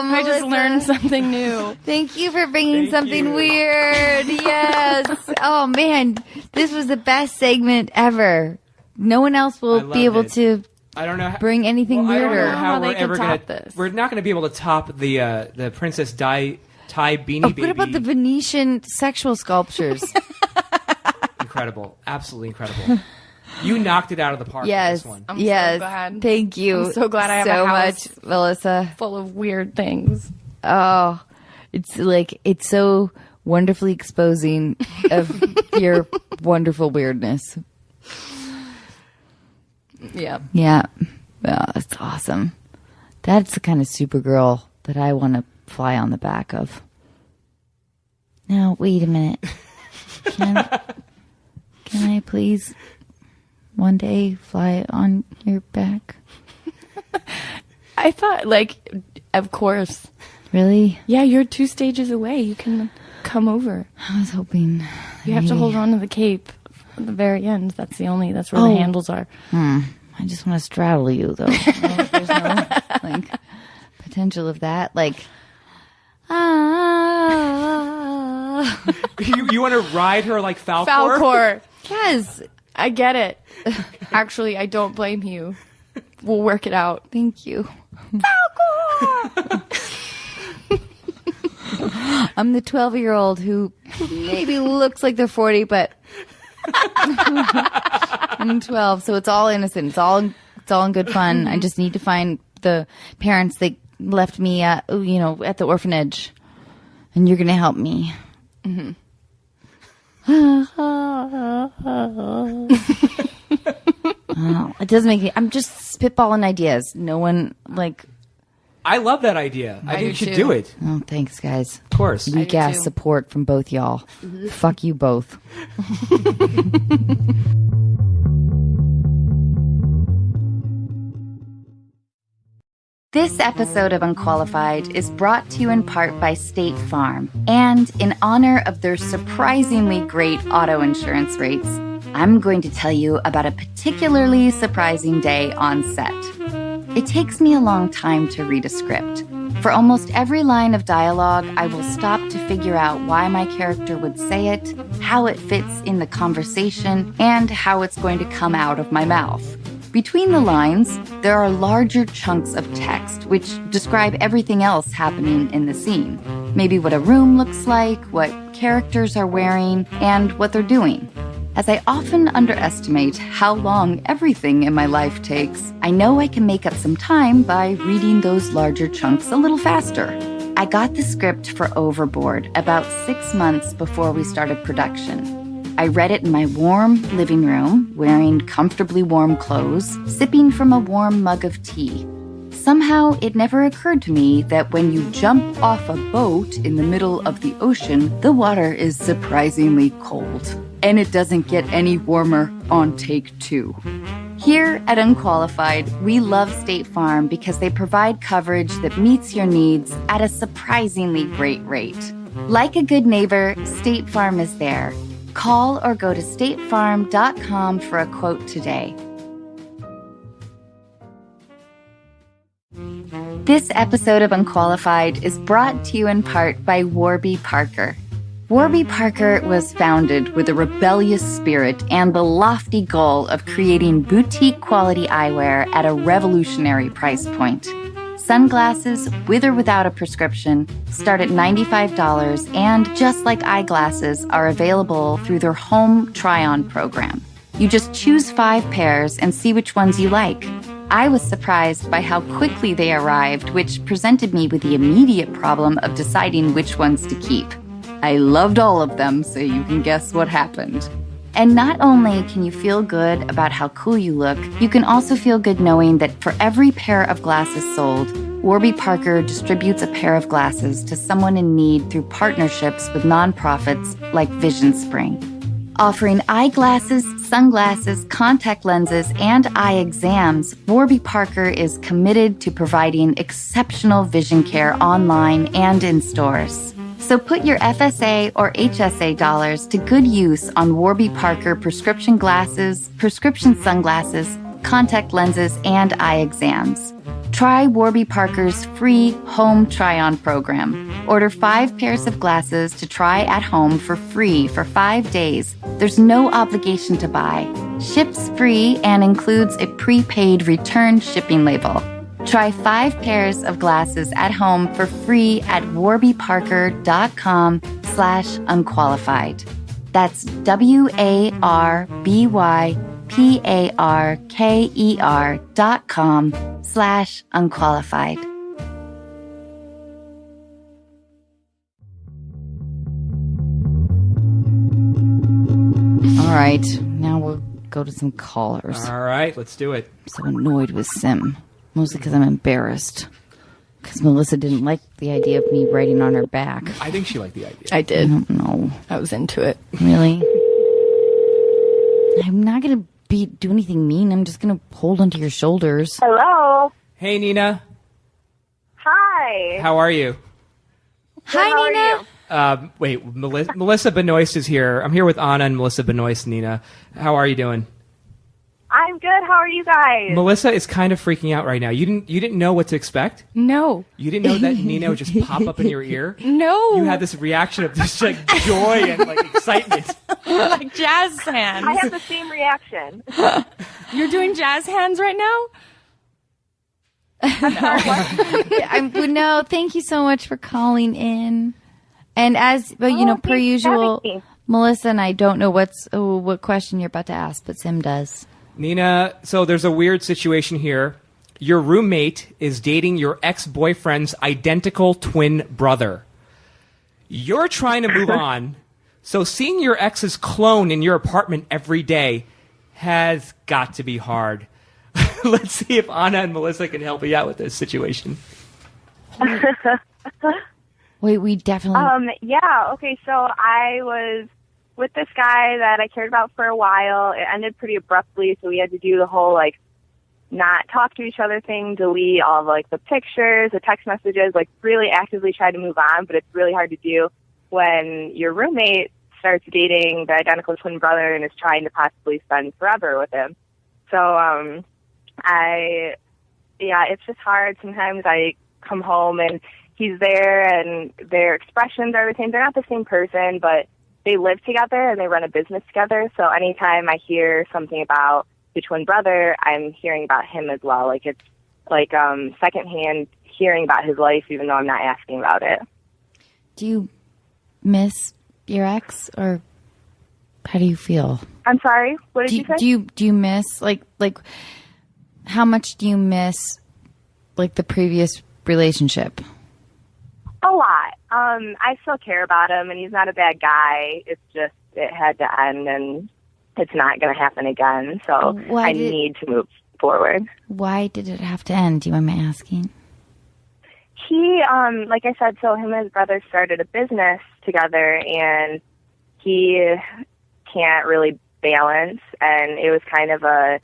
I just learned something new. Thank you for bringing Thank something you. weird. Yes. Oh man, this was the best segment ever. No one else I will loved be able it. to I don't know how, bring anything I don't weirder. know how How they we're can ever top gonna. this. We're not going to be able to top the Princess Thai Beanie Oh, Baby. what about the Venetian sexual sculptures? incredible. Absolutely incredible. You knocked it out of the park with Yes. this one. I'm so yes. glad. Thank you. I'm so glad I have so a house much, Melissa. full of weird things. Oh, it's so wonderfully exposing of your wonderful weirdness. Yeah. Yeah. Oh, that's awesome. That's the kind of Supergirl that I want to fly on the back of. Now, wait a minute. Can I please one day fly on your back? I thought, like, of course. Really? Yeah, you're 2 stages away. You can come over. I was hoping. You have to maybe- hold on to the cape at the very end. That's where Oh. the handles are. I just want to straddle you, though. There's no like potential of that. Like, You want to ride her like Falcor? Falcor. yes. I get it. Actually, I don't blame you. We'll work it out. Thank you. I'm the 12-year-old who maybe looks like they're 40, but I'm 12, so it's all innocent. It's all in good fun. I just need to find the parents that left me, at the orphanage, and you're gonna help me. Oh, it doesn't make it. I'm just spitballing ideas. No one I love that idea. I think do you should too. do it. Oh, thanks, guys. Of course. Weak do ass too. support from both y'all. Fuck you both. This episode of Unqualified is brought to you in part by State Farm. And in honor of their surprisingly great auto insurance rates, I'm going to tell you about a particularly surprising day on set. It takes me a long time to read a script. For almost every line of dialogue, I will stop to figure out why my character would say it, how it fits in the conversation, and how it's going to come out of my mouth. Between the lines, there are larger chunks of text which describe everything else happening in the scene. Maybe what a room looks like, what characters are wearing, and what they're doing. As I often underestimate how long everything in my life takes, I know I can make up some time by reading those larger chunks a little faster. I got the script for Overboard about 6 months before we started production. I read it in my warm living room, wearing comfortably warm clothes, sipping from a warm mug of tea. Somehow, it never occurred to me that when you jump off a boat in the middle of the ocean, the water is surprisingly cold. And it doesn't get any warmer on take 2. Here at Unqualified, we love State Farm because they provide coverage that meets your needs at a surprisingly great rate. Like a good neighbor, State Farm is there. Call or go to statefarm.com for a quote today. This episode of Unqualified is brought to you in part by Warby Parker. Warby Parker was founded with a rebellious spirit and the lofty goal of creating boutique quality eyewear at a revolutionary price point. Sunglasses, with or without a prescription, start at $95 and, just like eyeglasses, are available through their home try-on program. You just choose 5 pairs and see which ones you like. I was surprised by how quickly they arrived, which presented me with the immediate problem of deciding which ones to keep. I loved all of them, so you can guess what happened. And not only can you feel good about how cool you look, you can also feel good knowing that for every pair of glasses sold, Warby Parker distributes a pair of glasses to someone in need through partnerships with nonprofits like Vision Spring. Offering eyeglasses, sunglasses, contact lenses, and eye exams, Warby Parker is committed to providing exceptional vision care online and in stores. So put your FSA or HSA dollars to good use on Warby Parker prescription glasses, prescription sunglasses, contact lenses, and eye exams. Try Warby Parker's free home try-on program. Order 5 pairs of glasses to try at home for free for 5 days. There's no obligation to buy. Ships free and includes a prepaid return shipping label. Try 5 pairs of glasses at home for free at warbyparker.com/unqualified. That's WARBYPARKER.com/unqualified. All right, now we'll go to some callers. All right, let's do it. I'm so annoyed with Sim, mostly because I'm embarrassed. Because Melissa didn't like the idea of me writing on her back. I think she liked the idea. I I did. don't know. I was into it. Really? I'm not going to do anything mean. I'm just going to hold onto your shoulders. Hello. Hey, Nina. Hi. How are you? Hi, Nina. Are you? Wait, Melissa Benoist is here. I'm here with Anna and Melissa Benoist. Nina, how are you doing? I'm good. How are you guys? Melissa is kind of freaking out right now. You didn't know what to expect? No. You didn't know that Nina would just pop up in your ear? No. You had this reaction of this like joy and like excitement. like jazz hands. I have the same reaction. You're doing jazz hands right now? No, thank you so much for calling in. And as per thanks for usual, having me. Melissa and I don't know what question you're about to ask, but Sim does. Nina, so there's a weird situation here. Your roommate is dating your ex-boyfriend's identical twin brother. You're trying to move on, so seeing your ex's clone in your apartment every day has got to be hard. Let's see if Anna and Melissa can help you out with this situation. Wait, we definitely... Yeah. Okay. So I was with this guy that I cared about for a while. It ended pretty abruptly, so we had to do the whole like not talk to each other thing, delete all of like the pictures, the text messages, like really actively try to move on, but it's really hard to do when your roommate starts dating the identical twin brother and is trying to possibly spend forever with him. So it's just hard. Sometimes I come home and he's there and their expressions are the same. They're not the same person, but they live together and they run a business together. So anytime I hear something about the twin brother, I'm hearing about him as well. Like it's like secondhand hearing about his life, even though I'm not asking about it. Do you miss your ex, or how do you feel? I'm sorry. What did you say? Do you miss like how much do you miss like the previous relationship? A lot. I still care about him, and he's not a bad guy. It's just it had to end, and it's not going to happen again. So I need to move forward. Why did it have to end? Do you mind me asking? He, like I said, so him and his brother started a business together, and he can't really balance, and it was kind of a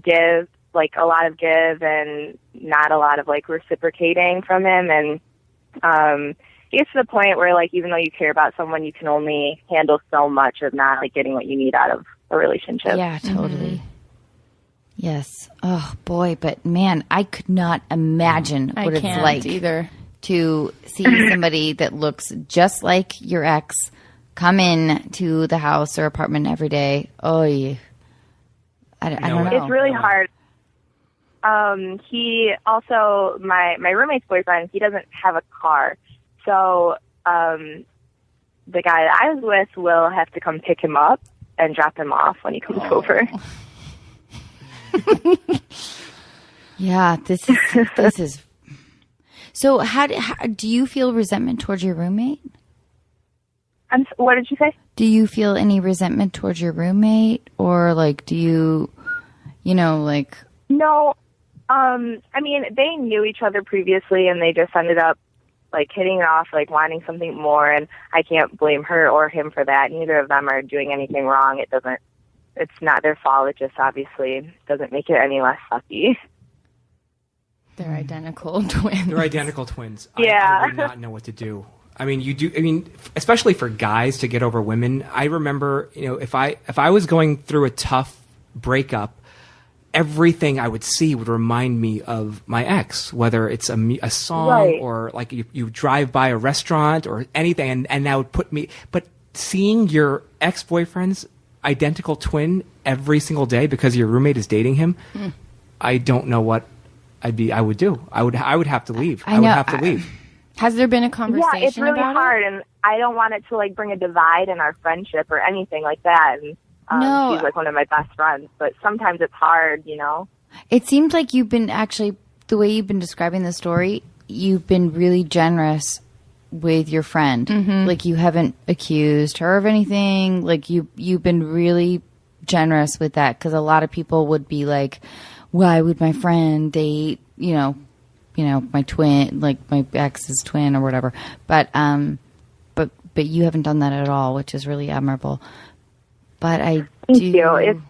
give, like a lot of give and not a lot of like reciprocating from him, and it gets to the point where like even though you care about someone, you can only handle so much of not like getting what you need out of a relationship. Yeah, totally. Yes. Oh boy, but man, I could not imagine what it's like either to see somebody that looks just like your ex come in to the house or apartment every day. Oh, yeah. I don't know. It's really hard. He also, my roommate's boyfriend, he doesn't have a car. So the guy that I was with will have to come pick him up and drop him off when he comes over. Yeah, this is. So how do you feel resentment towards your roommate? What did you say? Do you feel any resentment towards your roommate, or like do you like? No. I mean, they knew each other previously, and they just ended up like hitting it off, like wanting something more. And I can't blame her or him for that. Neither of them are doing anything wrong. It's not their fault. It just obviously doesn't make it any less sucky. They're identical twins. They're identical twins. Yeah. I would not know what to do. I mean, especially for guys to get over women. I remember, if I was going through a tough breakup, everything I would see would remind me of my ex, whether it's a song right. or like you drive by a restaurant or anything, and that would put me. But seeing your ex-boyfriend's identical twin every single day because your roommate is dating him, I don't know what I would do. I would have to leave. I would have to leave. Has there been a conversation Yeah, it's really about hard, and I don't want it to like bring a divide in our friendship or anything like that. And No. she's like one of my best friends, but sometimes it's hard, you know. It seems like you've been actually, the way you've been describing the story, you've been really generous with your friend. Like you haven't accused her of anything. Like you've been really generous with that, because a lot of people would be like, why would my friend date, my twin, like my ex's twin or whatever. But you haven't done that at all, which is really admirable. But I Thank do. you.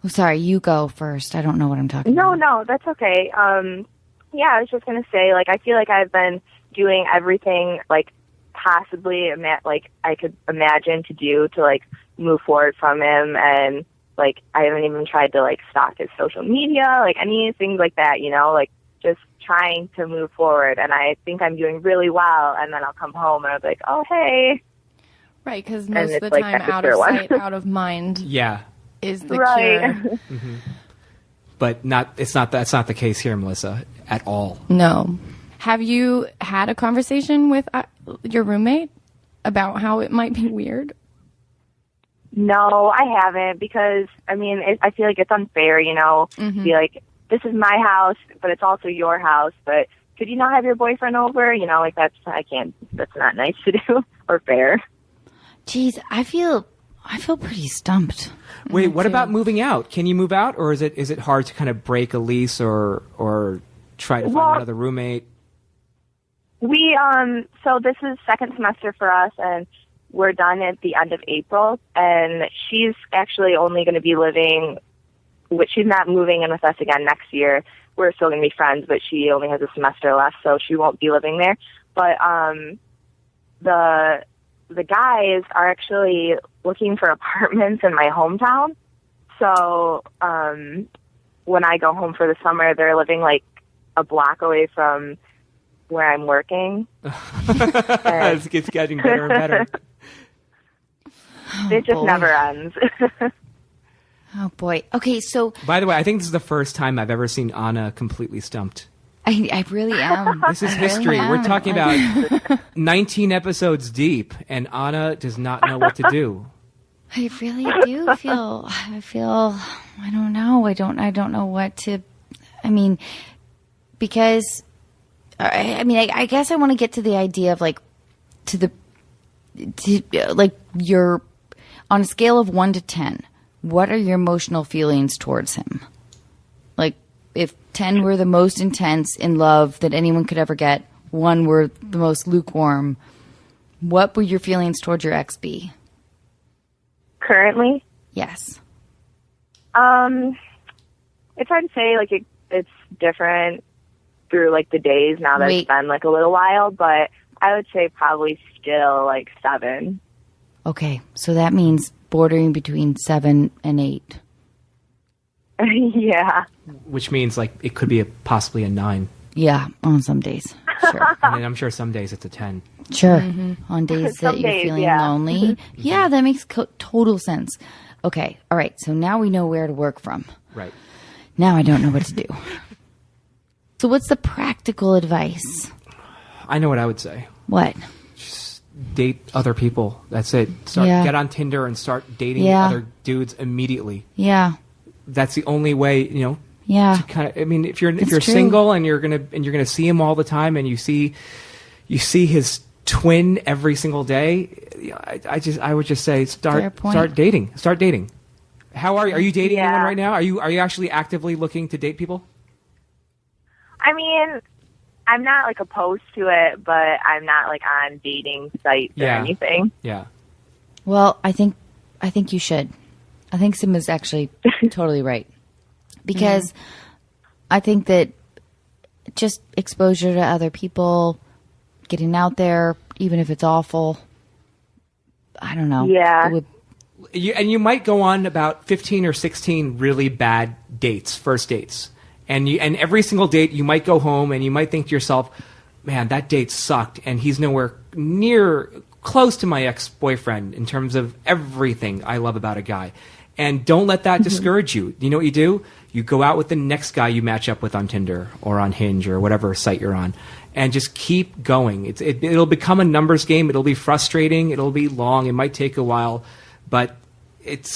Oh, sorry, you go first. I don't know what I'm talking about. No, that's okay. Yeah, I was just gonna say, like, I feel like I've been doing everything, like, possibly, like, I could imagine to do to, like, move forward from him, and, like, I haven't even tried to, like, stalk his social media, like, anything like that, like, just trying to move forward, and I think I'm doing really well, and then I'll come home, and I'll be like, oh, hey. Right, because most of it's the like time, that's a out of clear one. sight, out of mind Yeah. is the Right. cure. But that's not the case here, Melissa, at all. No. Have you had a conversation with your roommate about how it might be weird? No, I haven't, because, I mean, I feel like it's unfair, to be like, this is my house, but it's also your house, but could you not have your boyfriend over? Like, that's not nice to do or fair. Jeez, I feel pretty stumped. Wait, what about moving out? Can you move out, or is it hard to kind of break a lease or try to find another roommate? We, so this is second semester for us, and we're done at the end of April, and she's actually only going to be she's not moving in with us again next year. We're still going to be friends, but she only has a semester left, so she won't be living there. But, the guys are actually looking for apartments in my hometown. So, when I go home for the summer, they're living like a block away from where I'm working. It's getting better and better. It just never ends. Oh boy. Okay, so By the way, I think this is the first time I've ever seen Anna completely stumped. I really am. This is history. We're talking about 19 episodes deep, and Anna does not know what to do. I really do feel. I don't know. I don't know what to. I mean, because. I guess I want to get to the idea of like your on a scale of 1 to 10. What are your emotional feelings towards him? Like, if 10 were the most intense in love that anyone could ever get, 1 were the most lukewarm, what would your feelings towards your ex be? Currently? Yes. It's hard to say, like, it's different through, like, the days now that it's been, like, a little while, but I would say probably still, like, 7. Okay, so that means bordering between 7 and 8. Yeah. Which means like it could be possibly a 9. Yeah, on some days. Sure. And then I'm sure some days it's a 10. Sure. On days Some that you're days, feeling yeah. lonely. Yeah, that makes total sense. Okay, all right, so now we know where to work from. Right. Now I don't know what to do. So what's the practical advice? I know what I would say. What? Date other people. That's it. Get on Tinder and start dating other dudes immediately. Yeah. That's the only way, Yeah. to kind of, I mean, if you're true. single and you're gonna see him all the time, and you see his twin every single day, I would just say start dating. How are you? Are you dating anyone right now? Are you actually actively looking to date people? I mean, I'm not, like, opposed to it, but I'm not, like, on dating sites or anything. Yeah. Well, I think you should. I think Sim is actually totally right. Because I think that just exposure to other people, getting out there, even if it's awful, I don't know. Yeah. It would, You might go on about 15 or 16 really bad dates, first dates. And every single date, you might go home and you might think to yourself, man, that date sucked, and he's nowhere near close to my ex-boyfriend in terms of everything I love about a guy. And don't let that discourage you. You know what you do? You go out with the next guy you match up with on Tinder or on Hinge or whatever site you're on, and just keep going. It'll become a numbers game. It'll be frustrating. It'll be long. It might take a while, but it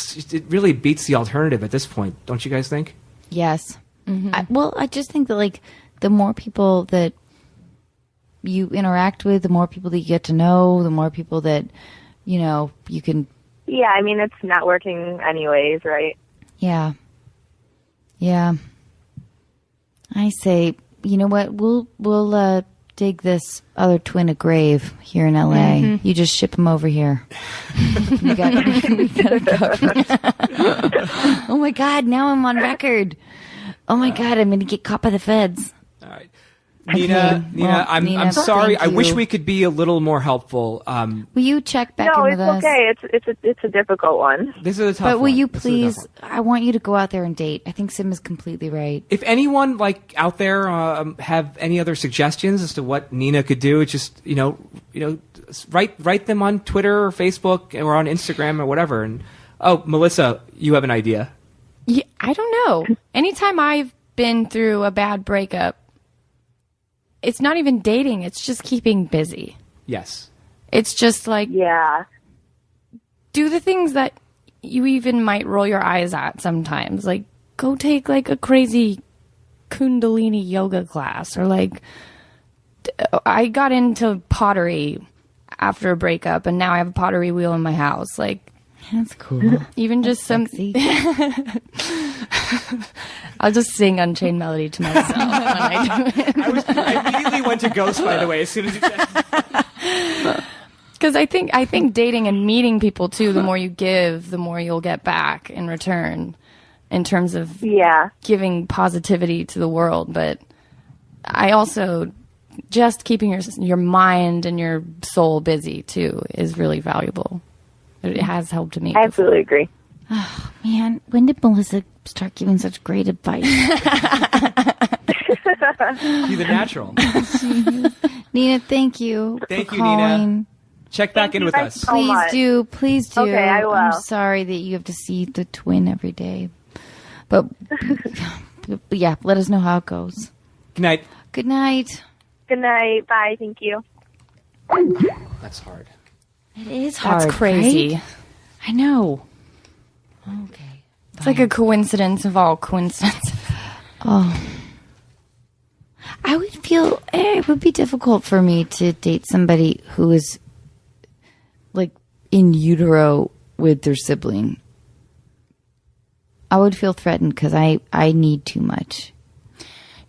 really beats the alternative at this point. Don't you guys think? Yes. I just think that like the more people that you interact with, the more people that you get to know, the more people that, you know, you can. Yeah, I mean, it's networking anyways, right? Yeah. Yeah. I say, you know what? We'll dig this other twin a grave here in LA. You just ship him over here. we got it covered. Oh my God! Now I'm on record. Oh my God! I'm going to get caught by the feds. All right. Nina, I'm sorry. I wish we could be a little more helpful. Will you check back in with us? No, it's okay. It's a difficult one. This is a tough But one. will you This is a tough please? one. I want you to go out there and date. I think Sim is completely right. If anyone like out there have any other suggestions as to what Nina could do, it's just write them on Twitter or Facebook or on Instagram or whatever. And Melissa, you have an idea. Yeah, I don't know. Anytime I've been through a bad breakup, it's not even dating. It's just keeping busy. Yes. It's just like, Yeah. do the things that you even might roll your eyes at sometimes. Like, go take like a crazy Kundalini yoga class, or like, I got into pottery after a breakup, and now I have a pottery wheel in my house. Like, That's cool. even just some. I'll just sing Unchained Melody to myself when I do it. I immediately went to Ghost, by the way, as soon as you said. Because I think dating and meeting people too, the more you give, the more you'll get back in return, in terms of giving positivity to the world. But I also just keeping your mind and your soul busy too is really valuable. It has helped me. I absolutely agree. Oh, man, when did Melissa start giving such great advice? You're the natural. Nina, thank you. Thank for you, Nina. calling. Check back in with guys us. so much. Please do. Okay, I will. I'm sorry that you have to see the twin every day. But yeah, let us know how it goes. Good night. Good night. Good night. Bye. Thank you. That's hard. It is hard. That's crazy. Right? I know. Okay. It's like a coincidence of all coincidences. Oh. I would feel it would be difficult for me to date somebody who is like in utero with their sibling. I would feel threatened because I need too much.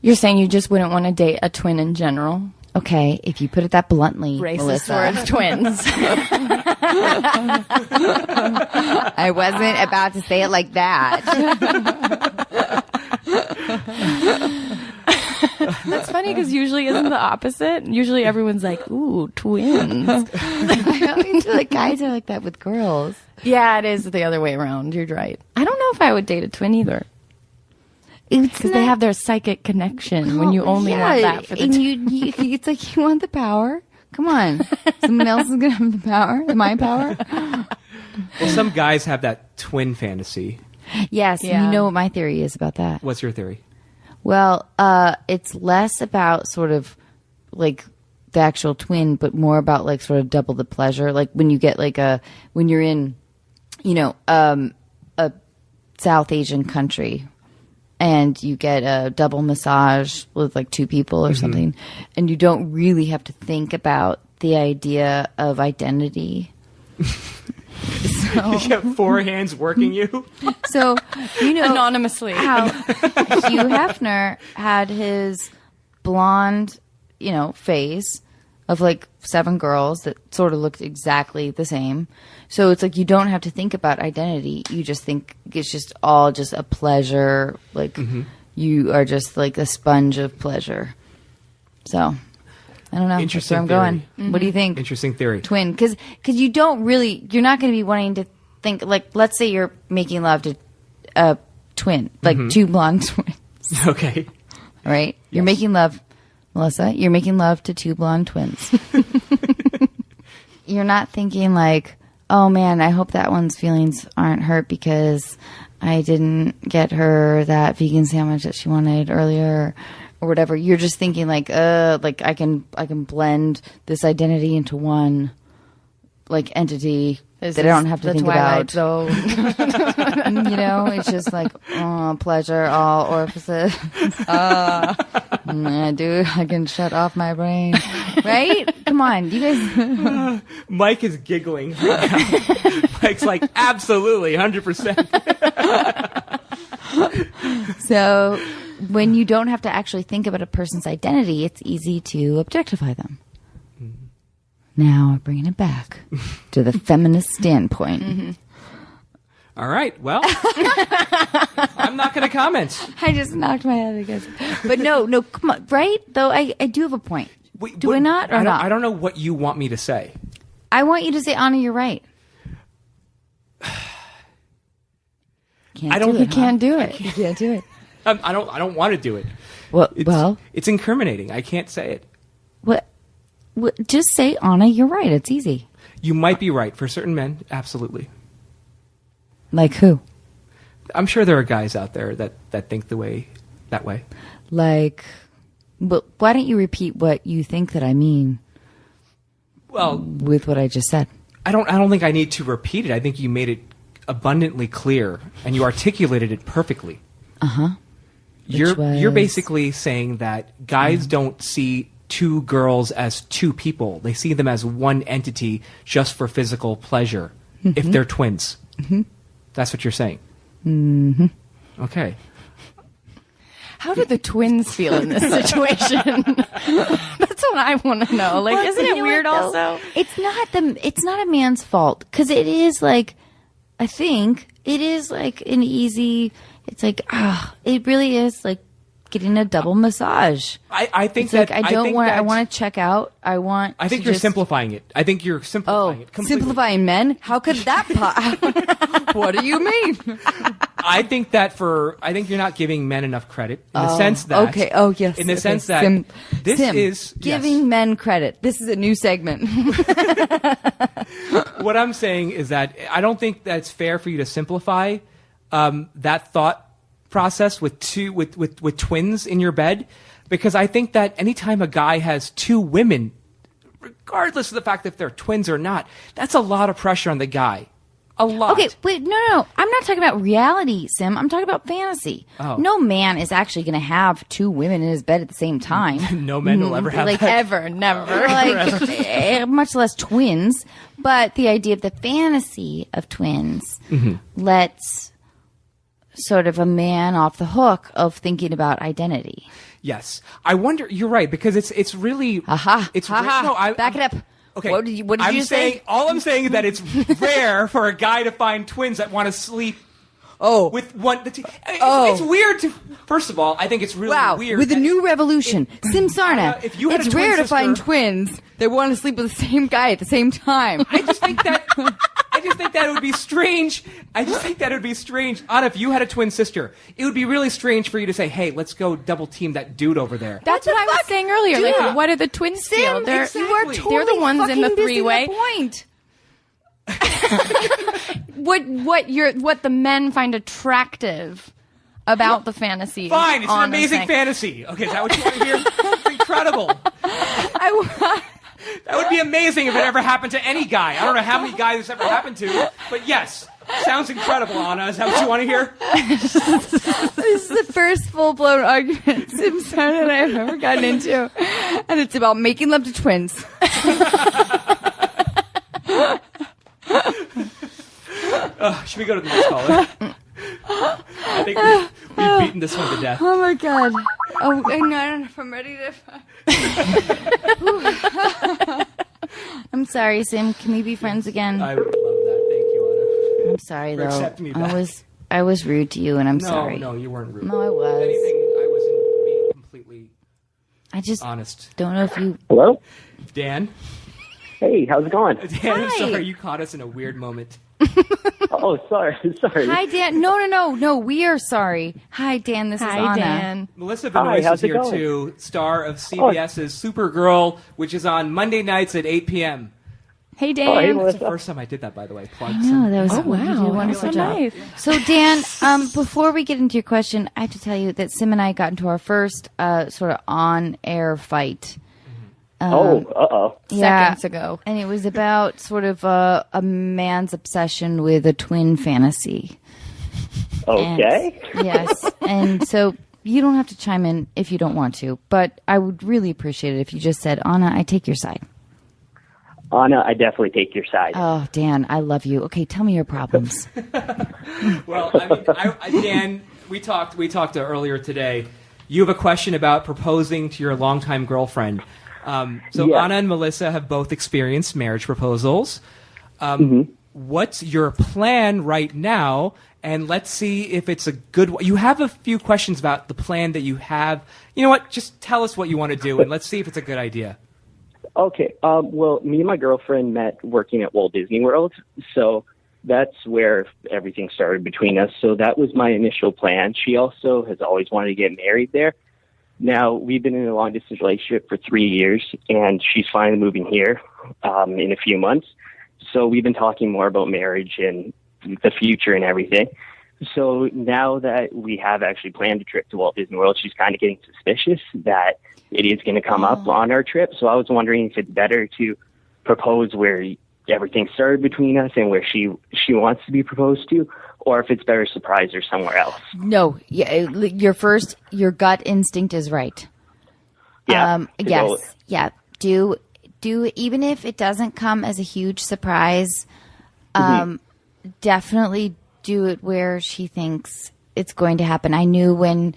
You're saying you just wouldn't want to date a twin in general? Okay, if you put it that bluntly, Racist Melissa. words, twins. I wasn't about to say it like that. That's funny because usually isn't the opposite? Usually everyone's like, ooh, twins. I always feel like guys are like that with girls. Yeah, it is the other way around. You're right. I don't know if I would date a twin either. Because they have their psychic connection when you only want that for the and it's like you want the power. Come on. Someone else is going to have the power. My power. Well, some guys have that twin fantasy. Yes. Yeah. And you know what my theory is about that? What's your theory? Well, it's less about sort of like the actual twin, but more about like sort of double the pleasure. Like when you get like when you're in, a South Asian country and you get a double massage with like two people or something, and you don't really have to think about the idea of identity. So, You have four hands working you? so anonymously. how Hugh Hefner had his blonde, face of like 7 girls that sort of looked exactly the same. So it's like you don't have to think about identity. You just think it's just all just a pleasure. Like you are just like a sponge of pleasure. So I don't know. That's Interesting where I'm going. theory. What do you think? Interesting theory. Twin, because you're not going to be wanting to think like, let's say you're making love to a twin, like 2 blonde twins. Okay. All right, you're making love, Melissa. You're making love to 2 blonde twins. You're not thinking like, oh man, I hope that one's feelings aren't hurt because I didn't get her that vegan sandwich that she wanted earlier or whatever. You're just thinking like I can blend this identity into one like entity that I don't have to think about. So You know, it's just like pleasure, all orifices. I can shut off my brain. Right? Come on, you guys. Mike is giggling. Mike's like, absolutely, 100%. So when you don't have to actually think about a person's identity, it's easy to objectify them. Now, bringing it back to the feminist standpoint. Mm-hmm. All right, well, I'm not going to comment. I just knocked my head against it. But no, come on, right? Though I do have a point. Wait, do I not or not? I don't know what you want me to say. I want you to say, Anna, you're right. You can't do it. You can't do it. I don't want to do it. It's incriminating. I can't say it. What? Just say, Anna, you're right. It's easy. You might be right. For certain men, absolutely. Like who? I'm sure there are guys out there that think that way. Like, but why don't you repeat what you think that I mean? Well, with what I just said. I don't think I need to repeat it. I think you made it abundantly clear and you articulated it perfectly. Uh-huh. You're basically saying that guys don't see two girls as two people. They see them as one entity just for physical pleasure if they're twins. Mm-hmm. That's what you're saying. Mm-hmm. Okay. How do the twins feel in this situation? That's what I want to know. Like, isn't it weird also? It's not a man's fault because it is like, I think it is like an easy, it's like, it really is like getting a double massage. I think it's that like I want to check out. I think you're simplifying it. I think you're simplifying it completely. Simplifying men? How could that what do you mean? I think you're not giving men enough credit in the sense that yes. In the sense that this is giving men credit. This is a new segment. What I'm saying is that I don't think that's fair for you to simplify that thought process with twins in your bed, because I think that anytime a guy has two women, regardless of the fact if they're twins or not, that's a lot of pressure on the guy. A lot. Okay, wait, no. I'm not talking about reality, Sim. I'm talking about fantasy. Oh. No man is actually going to have two women in his bed at the same time. No men will ever have like that. Ever, never. Like, much less twins. But the idea of the fantasy of twins lets sort of a man off the hook of thinking about identity. Yes, I wonder. You're right, because it's really. It's back it up. Okay. What did you say? All I'm saying is that it's rare for a guy to find twins that want to sleep. With one. It's weird to. First of all, I think it's really weird. With the new revolution, Simsarna, if you had it's a twin rare to sister, find twins that want to sleep with the same guy at the same time. I just think that it would be strange. Anna, if you had a twin sister, it would be really strange for you to say, "Hey, let's go double team that dude over there." That's what I was saying earlier. Dude. Like, what do the twins feel? You are totally they're the ones in the three-way. Point. What the men find attractive about the fantasy. Fine, it's an amazing fantasy. Okay, is that what you want to hear? It's incredible. That would be amazing if it ever happened to any guy. I don't know how many guys it's ever happened to, but yes, sounds incredible, Anna. Is that what you want to hear? This is the first full-blown argument Simsarna and I have ever gotten into, and it's about making love to twins. Should we go to the next caller? I think we've beaten this one to death. Oh my god. Oh, I don't know if I'm ready to. I'm sorry, Sim. Can we be friends again? I would love that. Thank you, Anna. I'm sorry, For though. accepting me back. I was rude to you, and I'm sorry. No, you weren't rude. No, I was. If anything, I wasn't being completely I just honest. don't know if you. Hello? Dan? Hey, how's it going? Dan, I'm Hi. sorry. You caught us in a weird moment. Oh, sorry. Hi, Dan. No. We are sorry. Hi, Dan. This is Anna. Hi, Dan. Melissa Hi, Benoist how's is it here, going? too. Star of CBS's Supergirl, which is on Monday nights at 8 p.m. Hey, Dan. Oh, hey, It's Melissa. the first time I did that, by the way. Plugs. No, that was Oh, you did a wow. wonderful That's so job. nice. So Dan, before we get into your question, I have to tell you that Sim and I got into our first sort of on-air fight. Uh-oh. Seconds ago. And it was about sort of a man's obsession with a twin fantasy. Okay. And, yes. And so you don't have to chime in if you don't want to, but I would really appreciate it if you just said, Anna, I take your side. Anna, I definitely take your side. Oh, Dan, I love you. Okay, tell me your problems. Well, I mean, Dan, we talked earlier today. You have a question about proposing to your longtime girlfriend. So Yeah. Anna and Melissa have both experienced marriage proposals. What's your plan right now? And let's see if it's a good one. You have a few questions about the plan that you have. You know what? Just tell us what you want to do, and let's see if it's a good idea. Okay. Well, me and my girlfriend met working at Walt Disney World, so that's where everything started between us. So that was my initial plan. She also has always wanted to get married there. Now, we've been in a long-distance relationship for 3 years, and she's finally moving here in a few months. So we've been talking more about marriage and the future and everything. So now that we have actually planned a trip to Walt Disney World, she's kind of getting suspicious that it is going to come up on our trip. So I was wondering if it's better to propose where everything started between us and where she wants to be proposed to, or if it's better to surprise her somewhere else. No, your gut instinct is right. Yeah. Yes. Yeah. Do even if it doesn't come as a huge surprise, definitely do it where she thinks it's going to happen. I knew when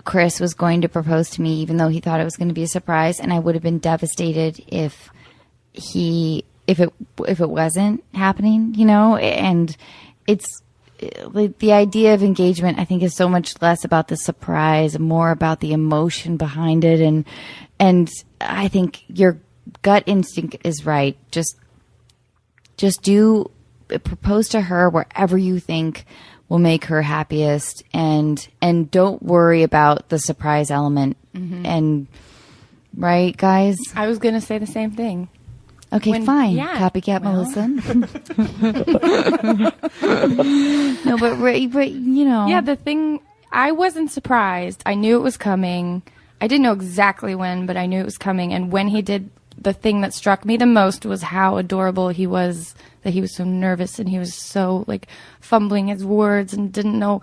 Chris was going to propose to me, even though he thought it was going to be a surprise, and I would have been devastated if it wasn't happening, you know. And it's the idea of engagement, I think, is so much less about the surprise, more about the emotion behind it. And I think your gut instinct is right. Just propose to her wherever you think will make her happiest, and don't worry about the surprise element. And right, guys? I was going to say the same thing. Okay, fine. yeah, Copycat well. Melissa. No, but you know. Yeah, the thing, I wasn't surprised. I knew it was coming. I didn't know exactly when, but I knew it was coming. And when he did, the thing that struck me the most was how adorable he was, that he was so nervous and he was so, like, fumbling his words and didn't know,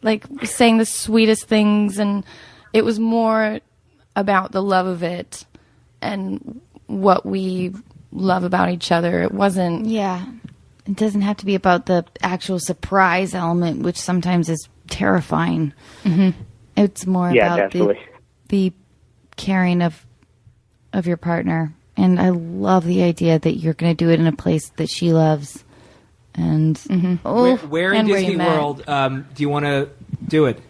like, saying the sweetest things. And it was more about the love of it and what we love about each other. It wasn't. Yeah. It doesn't have to be about the actual surprise element, which sometimes is terrifying. It's more about the caring of your partner. And I love the idea that you're going to do it in a place that she loves. And Where in And where you Disney met. World do you want to do it?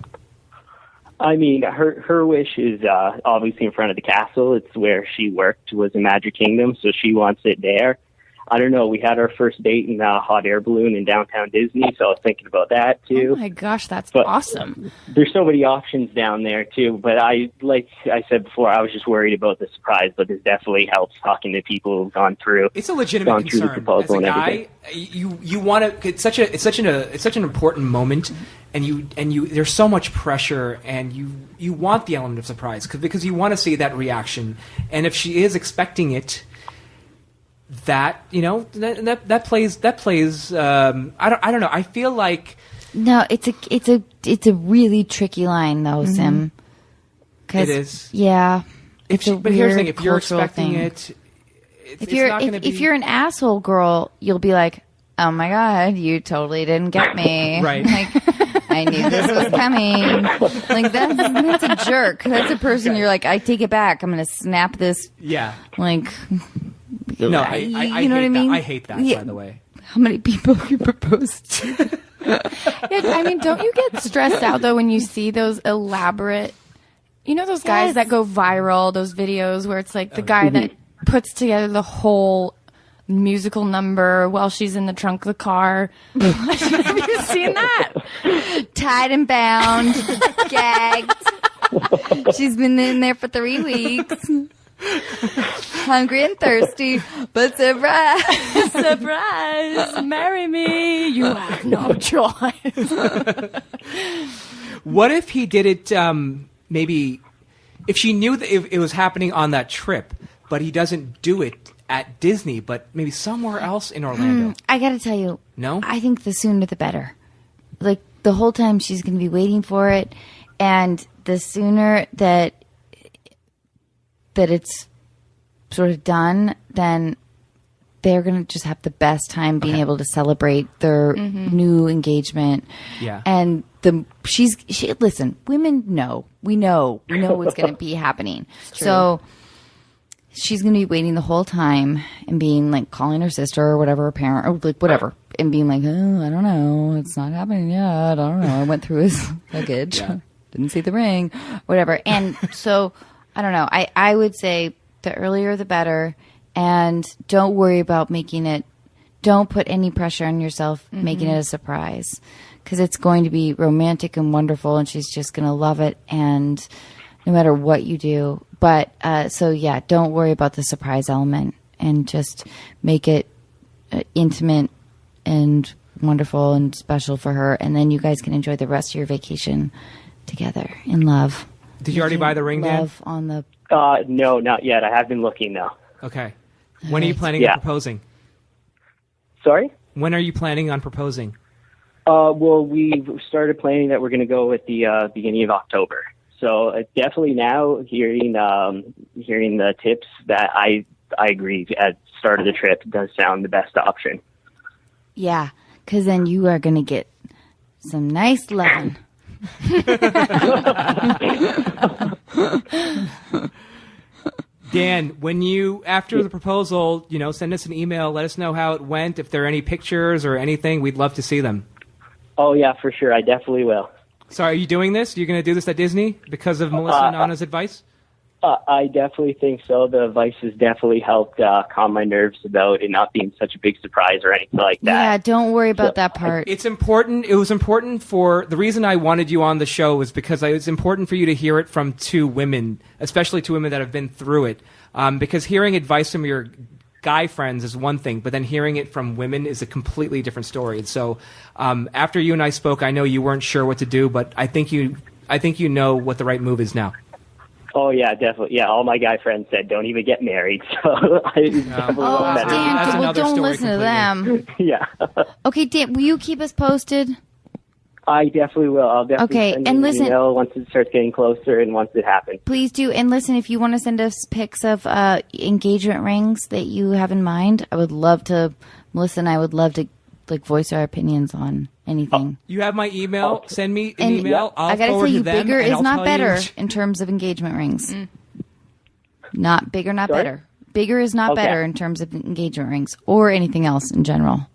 I mean, her wish is obviously in front of the castle. It's where she worked, was in Magic Kingdom, so she wants it there. I don't know. We had our first date in a hot air balloon in downtown Disney, so I was thinking about that too. Oh my gosh, that's But- awesome. There's so many options down there too, but like I said before, I was just worried about the surprise. But this definitely helps talking to people who've gone through. It's a legitimate gone through the concern. As proposal a and guy, everything. you want to. It's such an important moment, and you. There's so much pressure, and you want the element of surprise because you want to see that reaction. And if she is expecting it, that that plays. I don't know. I feel like. no, it's a really tricky line though, Sim. 'Cause, It is. Yeah. But here's the thing: if you're cultural expecting thing. it, If you're an asshole girl, you'll be like, "Oh my god, you totally didn't get me." Right. Like, I knew this was coming. Like that's a jerk. That's a person you're like, I take it back. I'm gonna snap this. yeah. Like, No, I you hate know what I mean? That. I hate that. Yeah. By the way. How many people have you proposed to? Yeah, I mean, don't you get stressed out though when you see those elaborate, those guys Yes. that go viral, those videos where it's like the guy that puts together the whole musical number while she's in the trunk of the car. Have you seen that? Tied and bound, gagged. She's been in there for 3 weeks. Hungry and thirsty, but surprise. Surprise! Marry me! You have no choice. What if he did it, maybe, if she knew that it was happening on that trip, but he doesn't do it at Disney, but maybe somewhere else in Orlando? I gotta tell you. No? I think the sooner the better. Like, the whole time she's gonna be waiting for it, and the sooner that it's sort of done, then they're going to just have the best time being able to celebrate their new engagement. Yeah. And listen, women know. We know what's going to be happening. So she's going to be waiting the whole time and being like calling her sister or whatever, her parent, or like whatever, and being like, oh, I don't know. It's not happening yet. I don't know. I went through his luggage. Yeah. Didn't see the ring, whatever. And so, I don't know. I would say the earlier the better, and don't worry about don't put any pressure on yourself making it a surprise, because it's going to be romantic and wonderful, and she's just going to love it, and no matter what you do. But, so yeah, don't worry about the surprise element, and just make it intimate and wonderful and special for her, and then you guys can enjoy the rest of your vacation together in love. Did you already buy the ring, Dan? Love on the... No, not yet. I have been looking though. Okay. When are you planning on proposing? Sorry? When are you planning on proposing? Well, we started planning that we're going to go at the beginning of October. So definitely now, hearing the tips, that I agree at the start of the trip does sound the best option. Yeah, because then you are going to get some nice loving. Dan, when you, after the proposal, send us an email, let us know how it went. If there are any pictures or anything, we'd love to see them. Oh, yeah, for sure. I definitely will. So are you doing this? You're going to do this at Disney because of Melissa and Anna's advice? I definitely think so. The advice has definitely helped calm my nerves about it not being such a big surprise or anything like that. Yeah, don't worry about that part. It's important. It was important the reason I wanted you on the show was because it was important for you to hear it from two women, especially two women that have been through it. Because hearing advice from your guy friends is one thing, but then hearing it from women is a completely different story. And so after you and I spoke, I know you weren't sure what to do, but I think you know what the right move is now. Oh, yeah, definitely. Yeah, all my guy friends said, don't even get married. So I definitely Oh, won't Dan, well, don't listen to them. Yeah. Okay, Dan, will you keep us posted? I definitely will. I'll definitely send you an email once it starts getting closer and once it happens. Please do. And listen, if you want to send us pics of engagement rings that you have in mind, I would love to, Melissa and I would love to voice our opinions on anything. You have my email. Send me an email. I'll I gotta forward tell you, to them, bigger and is I'll not tell better you. in terms of engagement rings. Not bigger, not Sorry? better. Bigger is not Okay. better in terms of engagement rings or anything else in general,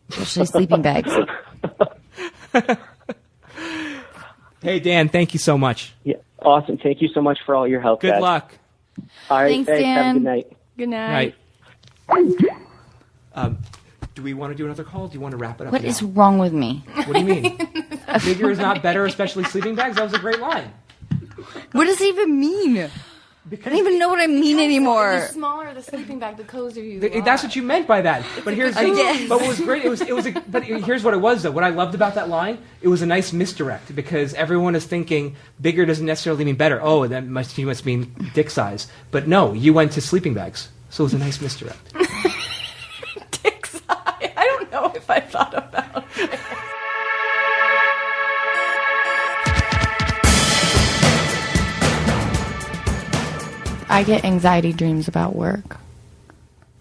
especially sleeping bags. Hey, Dan, thank you so much. Yeah, awesome. Thank you so much for all your help, Good guys. luck. All right, Thanks, Have a Dan. good night. Good night. Right. Do we want to do another call? Do you want to wrap it up What now? is wrong with me? What do you mean? Bigger is not better, especially sleeping bags? That was a great line. What does it even mean? I don't even know what I mean anymore. The smaller the sleeping bag, the cozier you That's what you meant by that. But here's guess. but what was great. But here's what it was though. What I loved about that line, it was a nice misdirect because everyone is thinking bigger doesn't necessarily mean better. Oh, you must mean dick size. But no, you went to sleeping bags, so it was a nice misdirect. dick size. I don't know if I thought about it. I get anxiety dreams about work.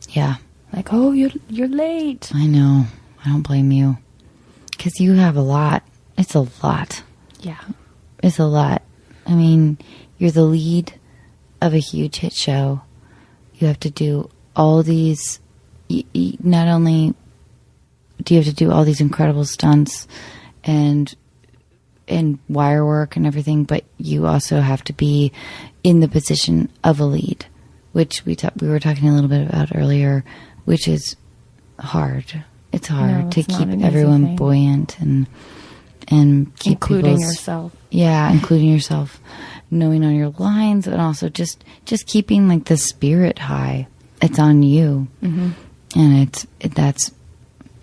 Yeah, Like, oh, you're late. I know. I don't blame you. Because you have a lot. It's a lot. Yeah. It's a lot. I mean, you're the lead of a huge hit show. You have to do all these. Not only do you have to do all these incredible stunts and wire work and everything, but you also have to be in the position of a lead, which we were talking a little bit about earlier, which is hard. It's hard No, to it's not keep an easy everyone thing. buoyant and keep Including people's- yourself. Yeah, including yourself. knowing all your lines, and also just keeping like the spirit high. It's on you, and that's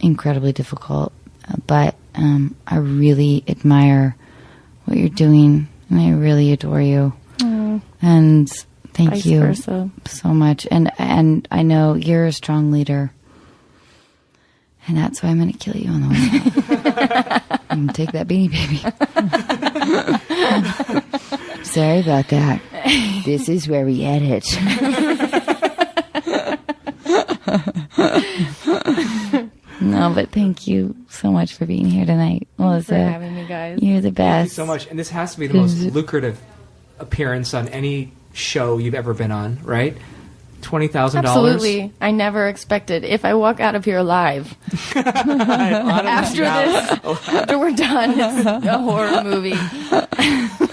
incredibly difficult. But I really admire what you're doing, and I really adore you. And thank Vice you versa. so much. And I know you're a strong leader. And that's why I'm going to kill you on the way out. I'm going to take that Beanie Baby. Sorry about that. This is where we edit. No, but thank you so much for being here tonight, Melissa. for having me, guys. You're the Thank best. you so much. And this has to be the most lucrative appearance on any show you've ever been on, right? $20,000. Absolutely. I never expected. If I walk out of here alive after we're done, it's a horror movie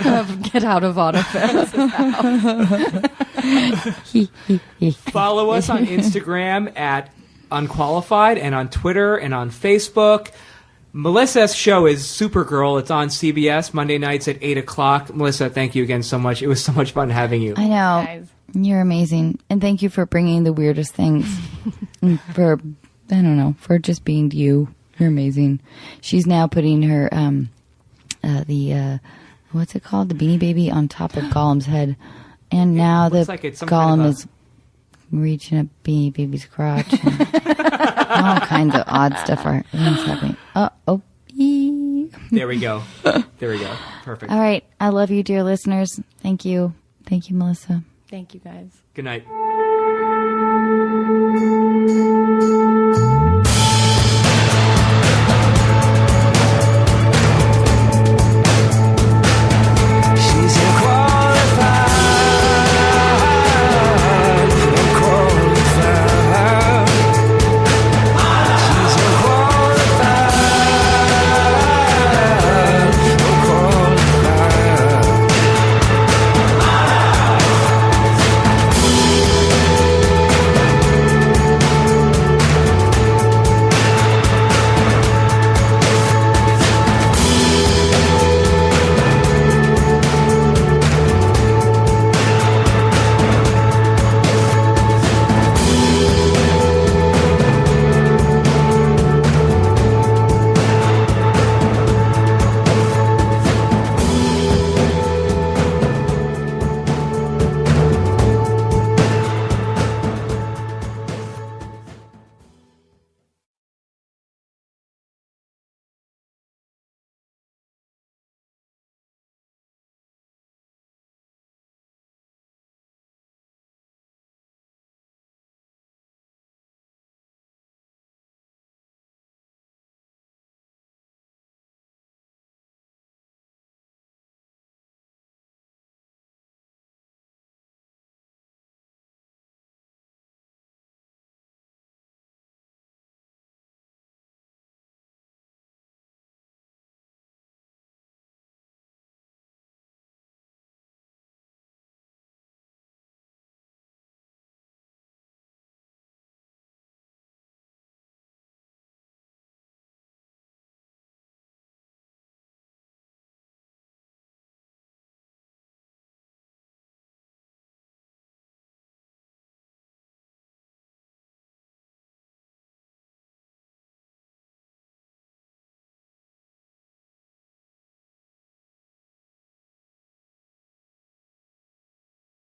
of Get Out of Auto Follow us on Instagram at Unqualified and on Twitter and on Facebook. Melissa's show is Supergirl. It's on CBS Monday nights at 8 o'clock. Melissa, thank you again so much. It was so much fun having you. I know. Guys. You're amazing. And thank you for bringing the weirdest things. For just being you. You're amazing. She's now putting her, what's it called? The Beanie Baby on top of Gollum's head. And now the looks like it's some Gollum kind of is reaching up Beanie Baby's crotch. And all kinds of odd stuff are happening. There we go. Perfect. All right. I love you, dear listeners. Thank you. Thank you, Melissa. Thank you, guys. Good night.